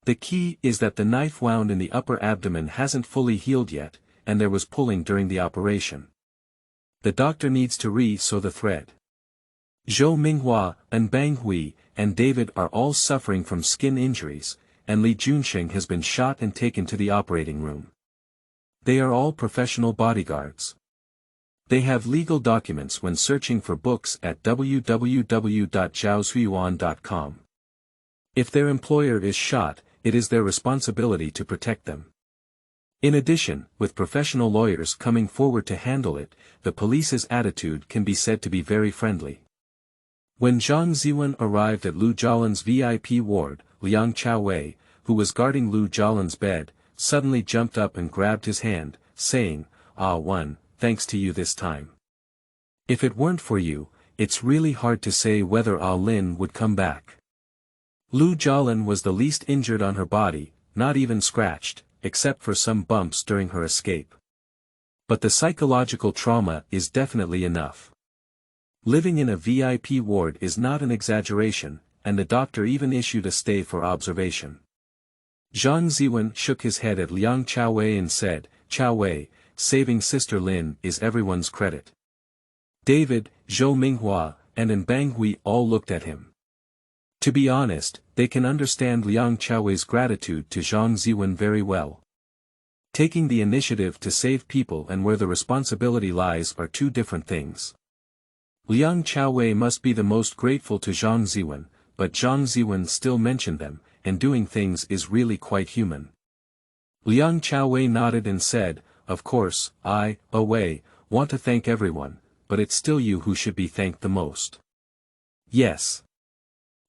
The key is that the knife wound in the upper abdomen hasn't fully healed yet, and there was pulling during the operation. The doctor needs to re-sew the thread. Zhou Minghua, and Bang Hui, and David are all suffering from skin injuries, and Li Junsheng has been shot and taken to the operating room. They are all professional bodyguards. They have legal documents when searching for books at www.zhaozuiyuan.com. If their employer is shot, it is their responsibility to protect them. In addition, with professional lawyers coming forward to handle it, the police's attitude can be said to be very friendly. When Zhang Ziwen arrived at Lu Jialan's VIP ward, Liang Chaowei, who was guarding Lu Jialan's bed, suddenly jumped up and grabbed his hand, saying, "Ah Wen, thanks to you this time. If it weren't for you, it's really hard to say whether Ah Lin would come back." Lu Jialan was the least injured on her body, not even scratched, except for some bumps during her escape. But the psychological trauma is definitely enough. Living in a VIP ward is not an exaggeration, and the doctor even issued a stay for observation. Zhang Ziwen shook his head at Liang Chaowei and said, "Chaowei, saving Sister Lin is everyone's credit." David, Zhou Minghua, and Banghui all looked at him. To be honest, they can understand Liang Chaowei's gratitude to Zhang Ziwen very well. Taking the initiative to save people and where the responsibility lies are two different things. Liang Chaowei must be the most grateful to Zhang Ziwen, but Zhang Ziwen still mentioned them, and doing things is really quite human. Liang Chaowei nodded and said, "Of course, I, Wei, want to thank everyone, but it's still you who should be thanked the most." "Yes.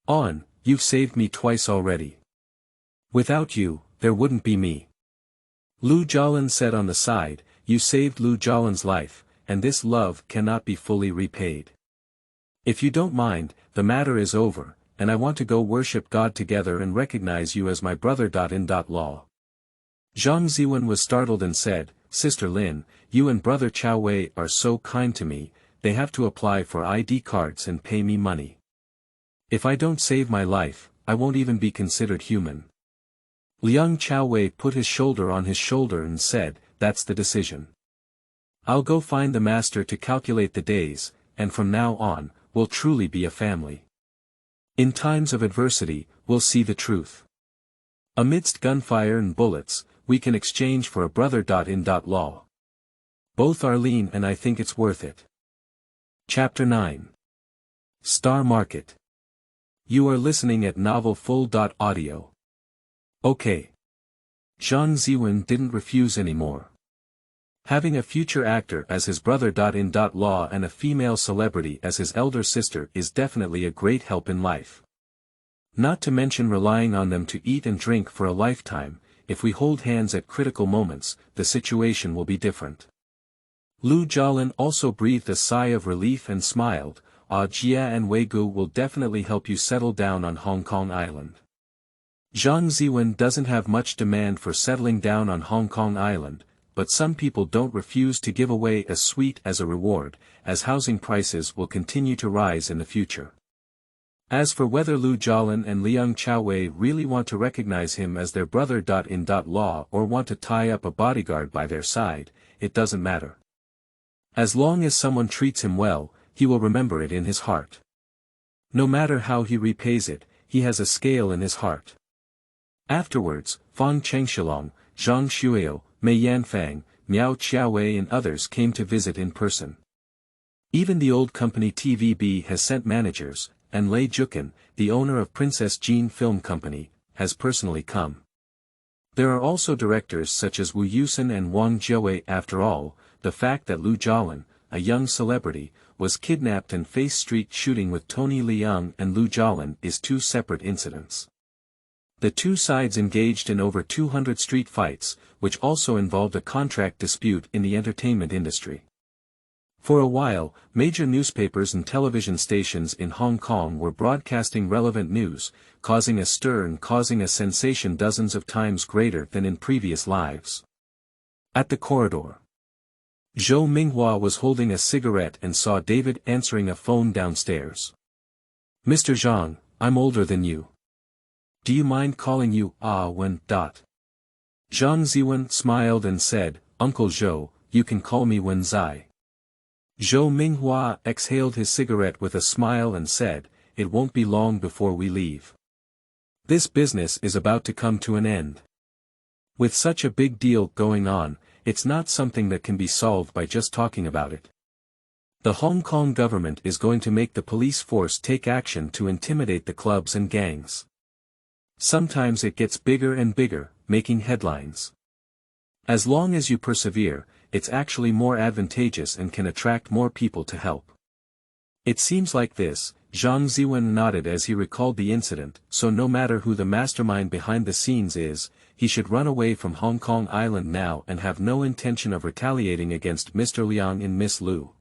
On, you've saved me twice already. Without you, there wouldn't be me." Lu Jialan said on the side, "You saved Lu Jialan's life, and this love cannot be fully repaid. If you don't mind, the matter is over, and I want to go worship God together and recognize you as my brother.In.Law." Zhang Ziwen was startled and said, "Sister Lin, you and brother Chaowei are so kind to me, they have to apply for ID cards and pay me money. If I don't save my life, I won't even be considered human." Liang Chaowei put his shoulder on his shoulder and said, "That's the decision. I'll go find the master to calculate the days, and from now on, we'll truly be a family. In times of adversity, we'll see the truth. Amidst gunfire and bullets, we can exchange for a brother.In.Law. Both are lean and I think it's worth it." Chapter 9. Star Market. You are listening at novel full.audio. Okay. Zhang Ziwen didn't refuse anymore. Having a future actor as his brother.In.Law and a female celebrity as his elder sister is definitely a great help in life. Not to mention relying on them to eat and drink for a lifetime. If we hold hands at critical moments, the situation will be different. Lu Jialan also breathed a sigh of relief and smiled. Jia and Wei Ge will definitely help you settle down on Hong Kong Island. Zhang Ziwen doesn't have much demand for settling down on Hong Kong Island, but some people don't refuse to give away a sweet as a reward, as housing prices will continue to rise in the future. As for whether Lu Jialan and Liang Chaowei really want to recognize him as their brother.In.Law or want to tie up a bodyguard by their side, it doesn't matter. As long as someone treats him well, he will remember it in his heart. No matter how he repays it, he has a scale in his heart. Afterwards, Fang Chengshilong, Zhang Shuio, Mei Yanfang, Miao Qiaowei and others came to visit in person. Even the old company TVB has sent managers, and Lei Jukan, the owner of Princess Jean Film Company, has personally come. There are also directors such as Wu Yusen and Wang Jiawei. After all, the fact that Lu Jialan, a young celebrity, was kidnapped and faced street shooting with Tony Liang and Lu Jialan is two separate incidents. The two sides engaged in over 200 street fights, which also involved a contract dispute in the entertainment industry. For a while, major newspapers and television stations in Hong Kong were broadcasting relevant news, causing a stir and causing a sensation dozens of times greater than in previous lives. At the corridor, Zhou Minghua was holding a cigarette and saw David answering a phone downstairs. "Mr. Zhang, I'm older than you. Do you mind calling you Wen? Zhang Ziwen smiled and said, "Uncle Zhou, you can call me Wen Zai." Zhou Minghua exhaled his cigarette with a smile and said, "It won't be long before we leave. This business is about to come to an end. With such a big deal going on, it's not something that can be solved by just talking about it. The Hong Kong government is going to make the police force take action to intimidate the clubs and gangs. Sometimes it gets bigger and bigger, making headlines. As long as you persevere, it's actually more advantageous and can attract more people to help. It seems like this. Zhang Ziwen nodded as he recalled the incident, so no matter who the mastermind behind the scenes is, he should run away from Hong Kong Island now and have no intention of retaliating against Mr. Liang and Miss Liu.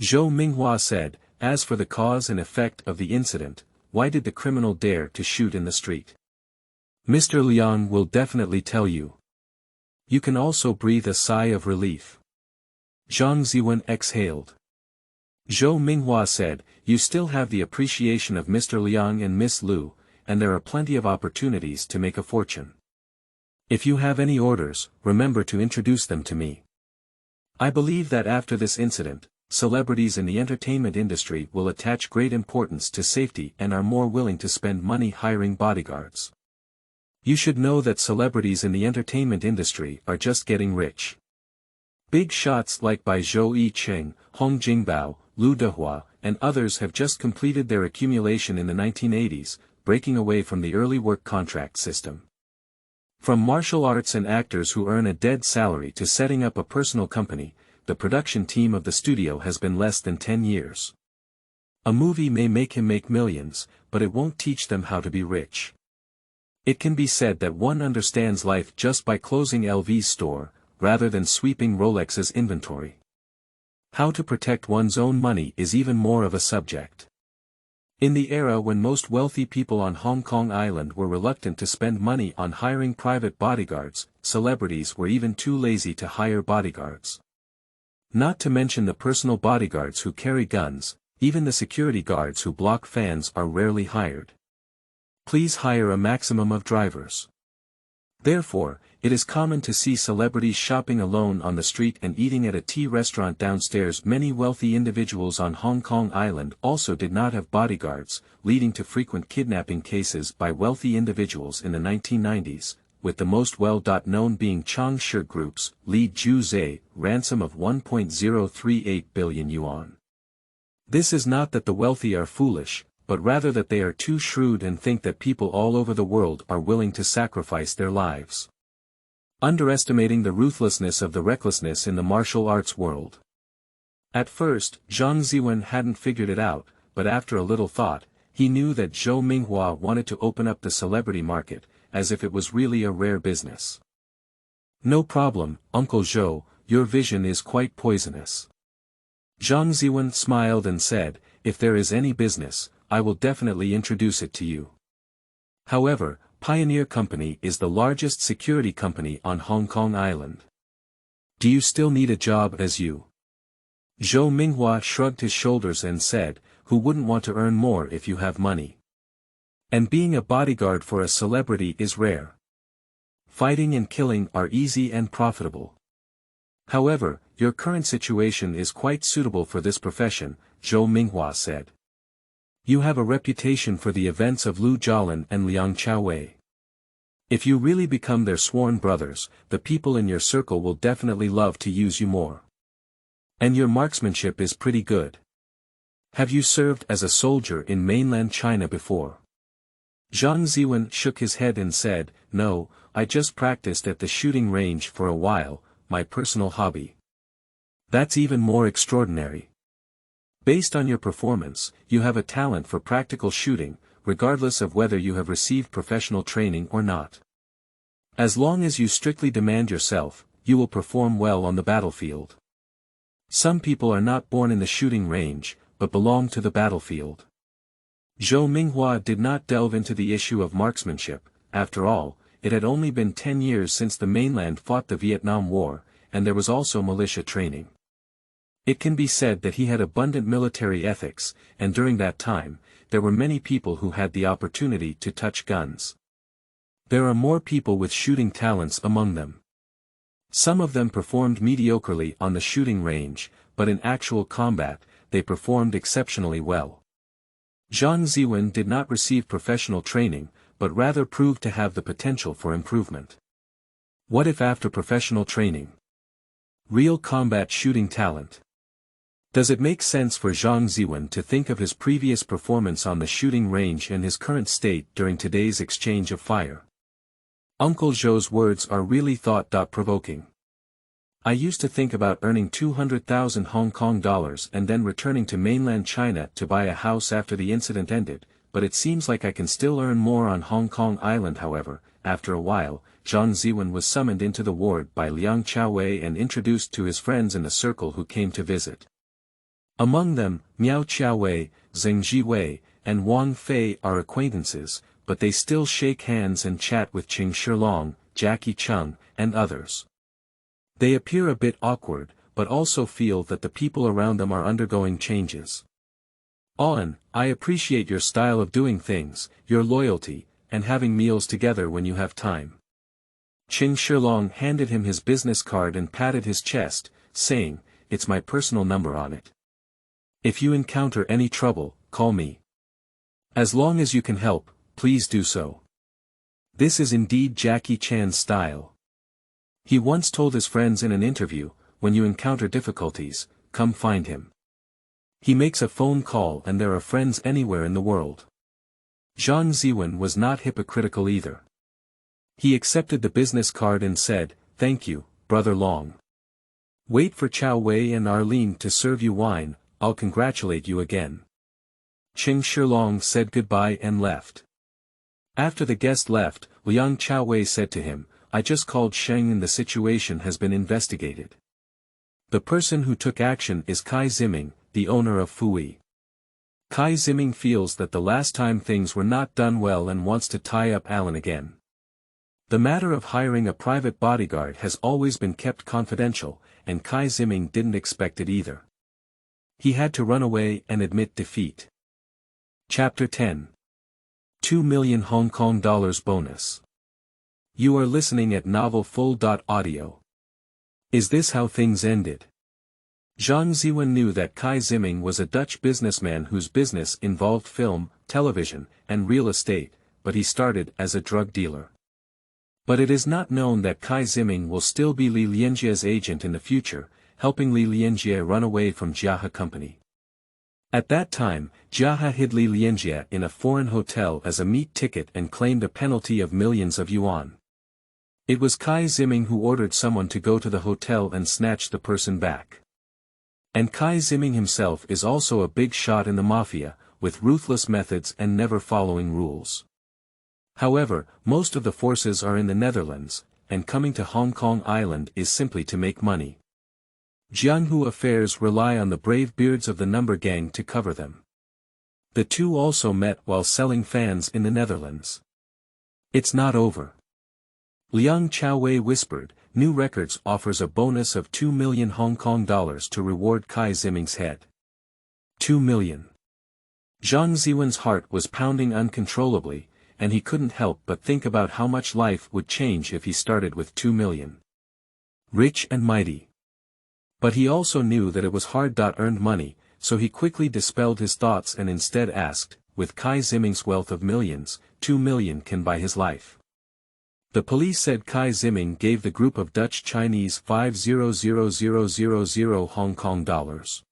Zhou Minghua said, as for the cause and effect of the incident, why did the criminal dare to shoot in the street? Mr. Liang will definitely tell you. You can also breathe a sigh of relief. Zhang Ziwen exhaled. Zhou Minghua said, you still have the appreciation of Mr. Liang and Miss Liu, and there are plenty of opportunities to make a fortune. If you have any orders, remember to introduce them to me. I believe that after this incident, celebrities in the entertainment industry will attach great importance to safety and are more willing to spend money hiring bodyguards. You should know that celebrities in the entertainment industry are just getting rich. Big shots like by Zhou Yicheng, Hong Jingbao, Lu Dehua, and others have just completed their accumulation in the 1980s, breaking away from the early work contract system. From martial arts and actors who earn a dead salary to setting up a personal company, the production team of the studio has been less than 10 years. A movie may make him make millions, but it won't teach them how to be rich. It can be said that one understands life just by closing LV's store, rather than sweeping Rolex's inventory. How to protect one's own money is even more of a subject. In the era when most wealthy people on Hong Kong Island were reluctant to spend money on hiring private bodyguards, celebrities were even too lazy to hire bodyguards. Not to mention the personal bodyguards who carry guns, even the security guards who block fans are rarely hired. Please hire a maximum of drivers. Therefore, it is common to see celebrities shopping alone on the street and eating at a tea restaurant downstairs. Many wealthy individuals on Hong Kong Island also did not have bodyguards, leading to frequent kidnapping cases by wealthy individuals in the 1990s, with the most well-known being Chang Shi Group's Li Juzhe, ransom of 1.038 billion yuan. This is not that the wealthy are foolish, but rather that they are too shrewd and think that people all over the world are willing to sacrifice their lives. Underestimating the ruthlessness of the recklessness in the martial arts world. At first, Zhang Ziwen hadn't figured it out, but after a little thought, he knew that Zhou Minghua wanted to open up the celebrity market, as if it was really a rare business. No problem, Uncle Zhou, your vision is quite poisonous. Zhang Ziwen smiled and said, if there is any business, I will definitely introduce it to you. However, Pioneer Company is the largest security company on Hong Kong Island. Do you still need a job as you? Zhou Minghua shrugged his shoulders and said, who wouldn't want to earn more if you have money? And being a bodyguard for a celebrity is rare. Fighting and killing are easy and profitable. However, your current situation is quite suitable for this profession, Zhou Minghua said. You have a reputation for the events of Lu Jialin and Liang Chaowei. If you really become their sworn brothers, the people in your circle will definitely love to use you more. And your marksmanship is pretty good. Have you served as a soldier in mainland China before? Zhang Ziwen shook his head and said, no, I just practiced at the shooting range for a while, my personal hobby. That's even more extraordinary. Based on your performance, you have a talent for practical shooting, regardless of whether you have received professional training or not. As long as you strictly demand yourself, you will perform well on the battlefield. Some people are not born in the shooting range, but belong to the battlefield. Zhou Minghua did not delve into the issue of marksmanship. After all, it had only been 10 years since the mainland fought the Vietnam War, and there was also militia training. It can be said that he had abundant military ethics, and during that time, there were many people who had the opportunity to touch guns. There are more people with shooting talents among them. Some of them performed mediocrely on the shooting range, but in actual combat, they performed exceptionally well. Zhang Ziwen did not receive professional training, but rather proved to have the potential for improvement. What if after professional training? Real combat shooting talent. Does it make sense for Zhang Ziwen to think of his previous performance on the shooting range and his current state during today's exchange of fire? Uncle Zhou's words are really thought-provoking. I used to think about earning 200,000 Hong Kong dollars and then returning to mainland China to buy a house after the incident ended, but it seems like I can still earn more on Hong Kong Island. However, after a while, Zhang Ziwen was summoned into the ward by Liang Qiaowei and introduced to his friends in the circle who came to visit. Among them, Miao Qiaowei, Zhang Ziwen, and Wang Fei are acquaintances, but they still shake hands and chat with Qing Shilong, Jackie Chung, and others. They appear a bit awkward, but also feel that the people around them are undergoing changes. Owen, I appreciate your style of doing things, your loyalty, and having meals together when you have time. Qing Shilong handed him his business card and patted his chest, saying, "It's my personal number on it. If you encounter any trouble, call me. As long as you can help, please do so." This is indeed Jackie Chan's style. He once told his friends in an interview, "When you encounter difficulties, come find him. He makes a phone call and there are friends anywhere in the world." Zhang Ziwen was not hypocritical either. He accepted the business card and said, "Thank you, Brother Long. Wait for Chao Wei and Arlene to serve you wine, I'll congratulate you again." Qing Shilong said goodbye and left. After the guest left, Liang Qiaowei said to him, "I just called Sheng and the situation has been investigated. The person who took action is Kai Ziming, the owner of Fui. Kai Ziming feels that the last time things were not done well and wants to tie up Alan again. The matter of hiring a private bodyguard has always been kept confidential, and Kai Ziming didn't expect it either. He had to run away and admit defeat." Chapter 10. 2 million Hong Kong dollars bonus. You are listening at novel full.audio. Is this how things ended? Zhang Ziwen knew that Kai Ziming was a Dutch businessman whose business involved film, television, and real estate, but he started as a drug dealer. But it is not known that Kai Ziming will still be Li Lianjie's agent in the future, helping Li Lianjie run away from Jiahe Company. At that time, Jiahe hid Li Lianjie in a foreign hotel as a meat ticket and claimed a penalty of millions of yuan. It was Kai Ziming who ordered someone to go to the hotel and snatch the person back. And Kai Ziming himself is also a big shot in the mafia, with ruthless methods and never following rules. However, most of the forces are in the Netherlands, and coming to Hong Kong Island is simply to make money. Jianghu affairs rely on the brave beards of the number gang to cover them. The two also met while selling fans in the Netherlands. It's not over. Liang Qiaowei whispered, "New Records offers a bonus of 2 million Hong Kong dollars to reward Kai Ziming's head." 2 million. Zhang Ziwen's heart was pounding uncontrollably, and he couldn't help but think about how much life would change if he started with 2 million. Rich and mighty. But he also knew that it was hard-earned money, so he quickly dispelled his thoughts and instead asked, with Kai Ziming's wealth of millions, 2 million can buy his life. The police said Kai Ziming gave the group of Dutch Chinese 500,000 Hong Kong dollars.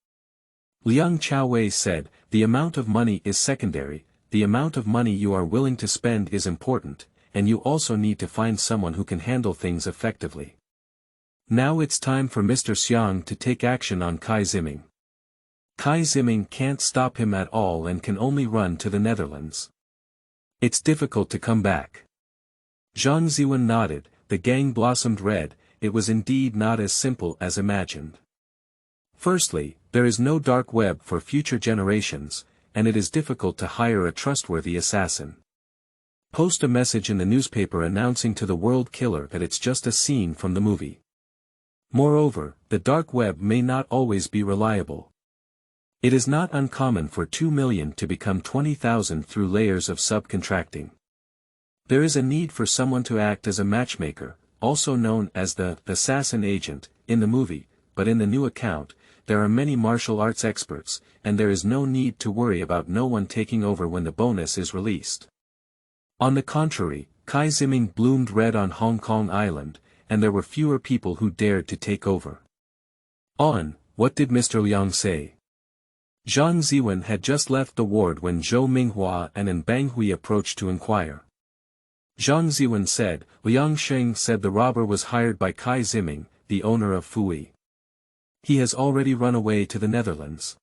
Liang Qiaowei said, "The amount of money is secondary, the amount of money you are willing to spend is important, and you also need to find someone who can handle things effectively. Now it's time for Mr. Xiang to take action on Kai Ziming. Kai Ziming can't stop him at all and can only run to the Netherlands. It's difficult to come back." Zhang Ziwen nodded, the gang blossomed red, it was indeed not as simple as imagined. Firstly, there is no dark web for future generations, and it is difficult to hire a trustworthy assassin. Post a message in the newspaper announcing to the world killer that it's just a scene from the movie. Moreover, the dark web may not always be reliable. It is not uncommon for 2 million to become 20,000 through layers of subcontracting. There is a need for someone to act as a matchmaker, also known as the assassin agent, in the movie, but in the new account, there are many martial arts experts, and there is no need to worry about no one taking over when the bonus is released. On the contrary, Kai Ziming bloomed red on Hong Kong Island, and there were fewer people who dared to take over. On, what did Mr. Liang say? Zhang Ziwen had just left the ward when Zhou Minghua and Banghui approached to inquire. Zhang Ziwen said, Liang Sheng said the robber was hired by Kai Ziming, the owner of Fui. He has already run away to the Netherlands.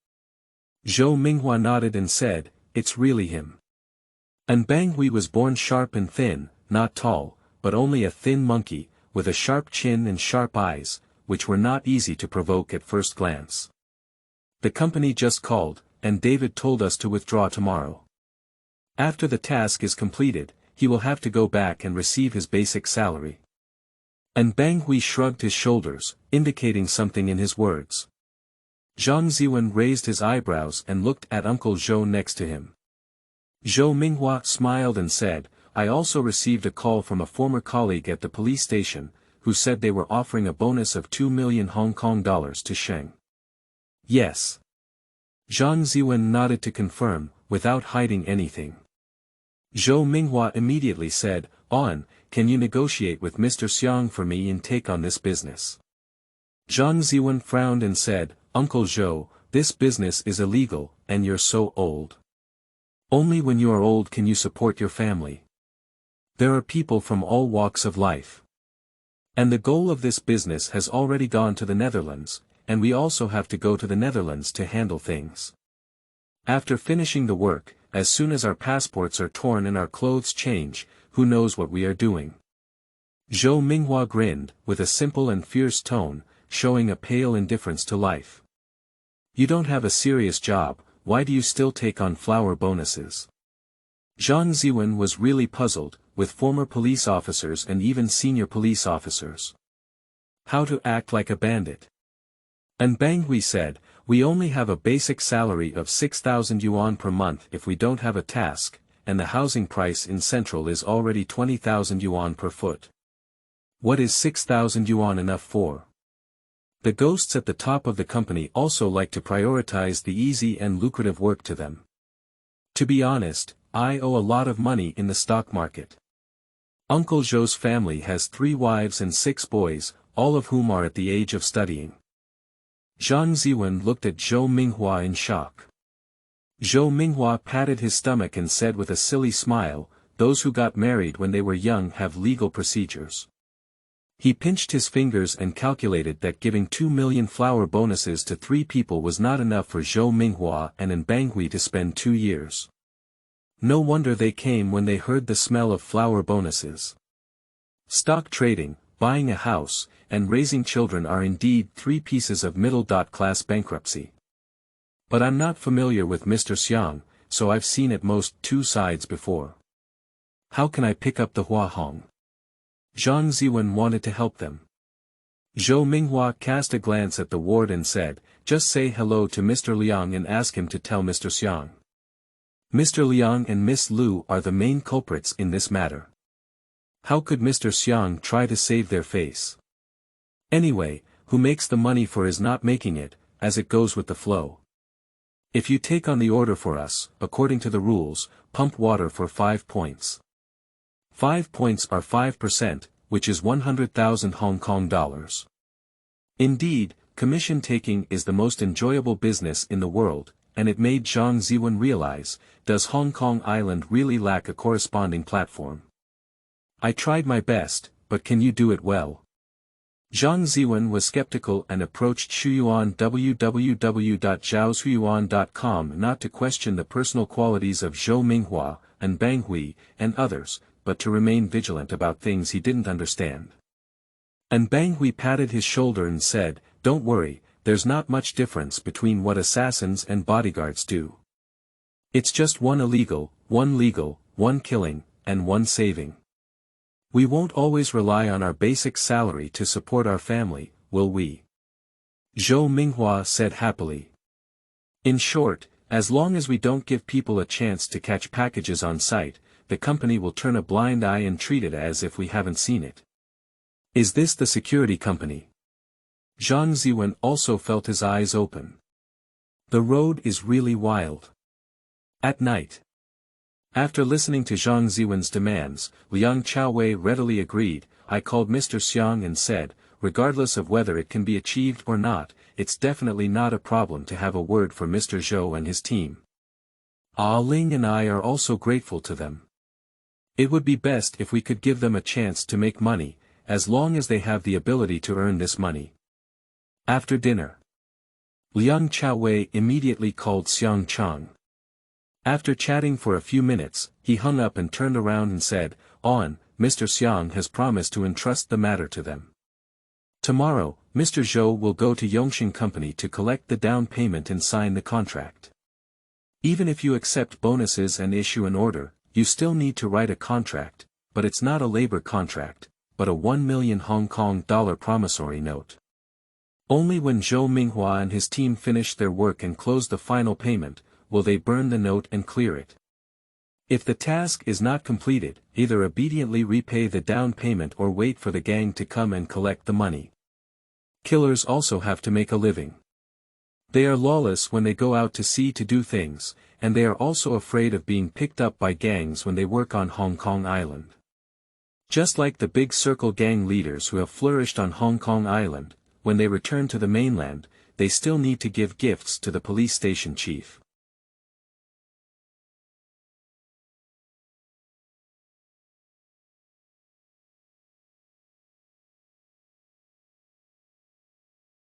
Zhou Minghua nodded and said, it's really him. Banghui was born sharp and thin, not tall, but only a thin monkey, with a sharp chin and sharp eyes, which were not easy to provoke at first glance. The company just called, and David told us to withdraw tomorrow. After the task is completed, he will have to go back and receive his basic salary. Banghui shrugged his shoulders, indicating something in his words. Zhang Ziwen raised his eyebrows and looked at Uncle Zhou next to him. Zhou Minghua smiled and said, I also received a call from a former colleague at the police station, who said they were offering a bonus of 2 million Hong Kong dollars to Sheng. Yes. Zhang Ziwen nodded to confirm, without hiding anything. Zhou Minghua immediately said, can you negotiate with Mr. Xiang for me and take on this business? Zhang Ziwen frowned and said, Uncle Zhou, this business is illegal, and you're so old. Only when you are old can you support your family. There are people from all walks of life. And the goal of this business has already gone to the Netherlands, and we also have to go to the Netherlands to handle things. After finishing the work, as soon as our passports are torn and our clothes change, who knows what we are doing? Zhou Minghua grinned, with a simple and fierce tone, showing a pale indifference to life. You don't have a serious job, why do you still take on flower bonuses? Zhang Ziwen was really puzzled, with former police officers and even senior police officers. How to act like a bandit. Banghui said, we only have a basic salary of 6,000 yuan per month if we don't have a task, and the housing price in Central is already 20,000 yuan per foot. What is 6,000 yuan enough for? The ghosts at the top of the company also like to prioritize the easy and lucrative work to them. To be honest, I owe a lot of money in the stock market. Uncle Zhou's family has 3 wives and 6 boys, all of whom are at the age of studying. Zhang Ziwen looked at Zhou Minghua in shock. Zhou Minghua patted his stomach and said with a silly smile, those who got married when they were young have legal procedures. He pinched his fingers and calculated that giving 2 million flower bonuses to 3 people was not enough for Zhou Minghua and Banghui to spend 2 years. No wonder they came when they heard the smell of flower bonuses. Stock trading, buying a house, and raising children are indeed 3 pieces of middle-class bankruptcy. But I'm not familiar with Mr. Xiang, so I've seen at most 2 sides before. How can I pick up the Hua Hong? Zhang Ziwen wanted to help them. Zhou Minghua cast a glance at the ward and said, just say hello to Mr. Liang and ask him to tell Mr. Xiang. Mr. Liang and Miss Lu are the main culprits in this matter. How could Mr. Xiang try to save their face? Anyway, who makes the money for is not making it, as it goes with the flow. If you take on the order for us, according to the rules, pump water for 5 points. 5 points are 5%, which is 100,000 Hong Kong dollars. Indeed, commission taking is the most enjoyable business in the world, and it made Zhang Ziwen realize, does Hong Kong Island really lack a corresponding platform? I tried my best, but can you do it well? Zhang Ziwen was skeptical and approached Shuyuan www.zhaoshuyuan.com not to question the personal qualities of Zhou Minghua, Banghui, and others, but to remain vigilant about things he didn't understand. Banghui patted his shoulder and said, don't worry, there's not much difference between what assassins and bodyguards do. It's just 1 illegal, 1 legal, 1 killing, and 1 saving. We won't always rely on our basic salary to support our family, will we? Zhou Minghua said happily. In short, as long as we don't give people a chance to catch packages on site, the company will turn a blind eye and treat it as if we haven't seen it. Is this the security company? Zhang Ziwen also felt his eyes open. The road is really wild. At night. After listening to Zhang Ziwen's demands, Liang Chaowei readily agreed. I called Mr. Xiang and said, regardless of whether it can be achieved or not, it's definitely not a problem to have a word for Mr. Zhou and his team. Ah Ling and I are also grateful to them. It would be best if we could give them a chance to make money, as long as they have the ability to earn this money. After dinner, Liang Chaowei immediately called Xiang Chang. After chatting for a few minutes, he hung up and turned around and said, "On, Mr. Xiang has promised to entrust the matter to them. Tomorrow, Mr. Zhou will go to Yongxing Company to collect the down payment and sign the contract. Even if you accept bonuses and issue an order, you still need to write a contract, but it's not a labor contract, but a 1 million Hong Kong dollar promissory note. Only when Zhou Minghua and his team finish their work and close the final payment, will they burn the note and clear it. If the task is not completed, either obediently repay the down payment or wait for the gang to come and collect the money. Killers also have to make a living. They are lawless when they go out to sea to do things, and they are also afraid of being picked up by gangs when they work on Hong Kong Island. Just like the big circle gang leaders who have flourished on Hong Kong Island, when they return to the mainland, they still need to give gifts to the police station chief.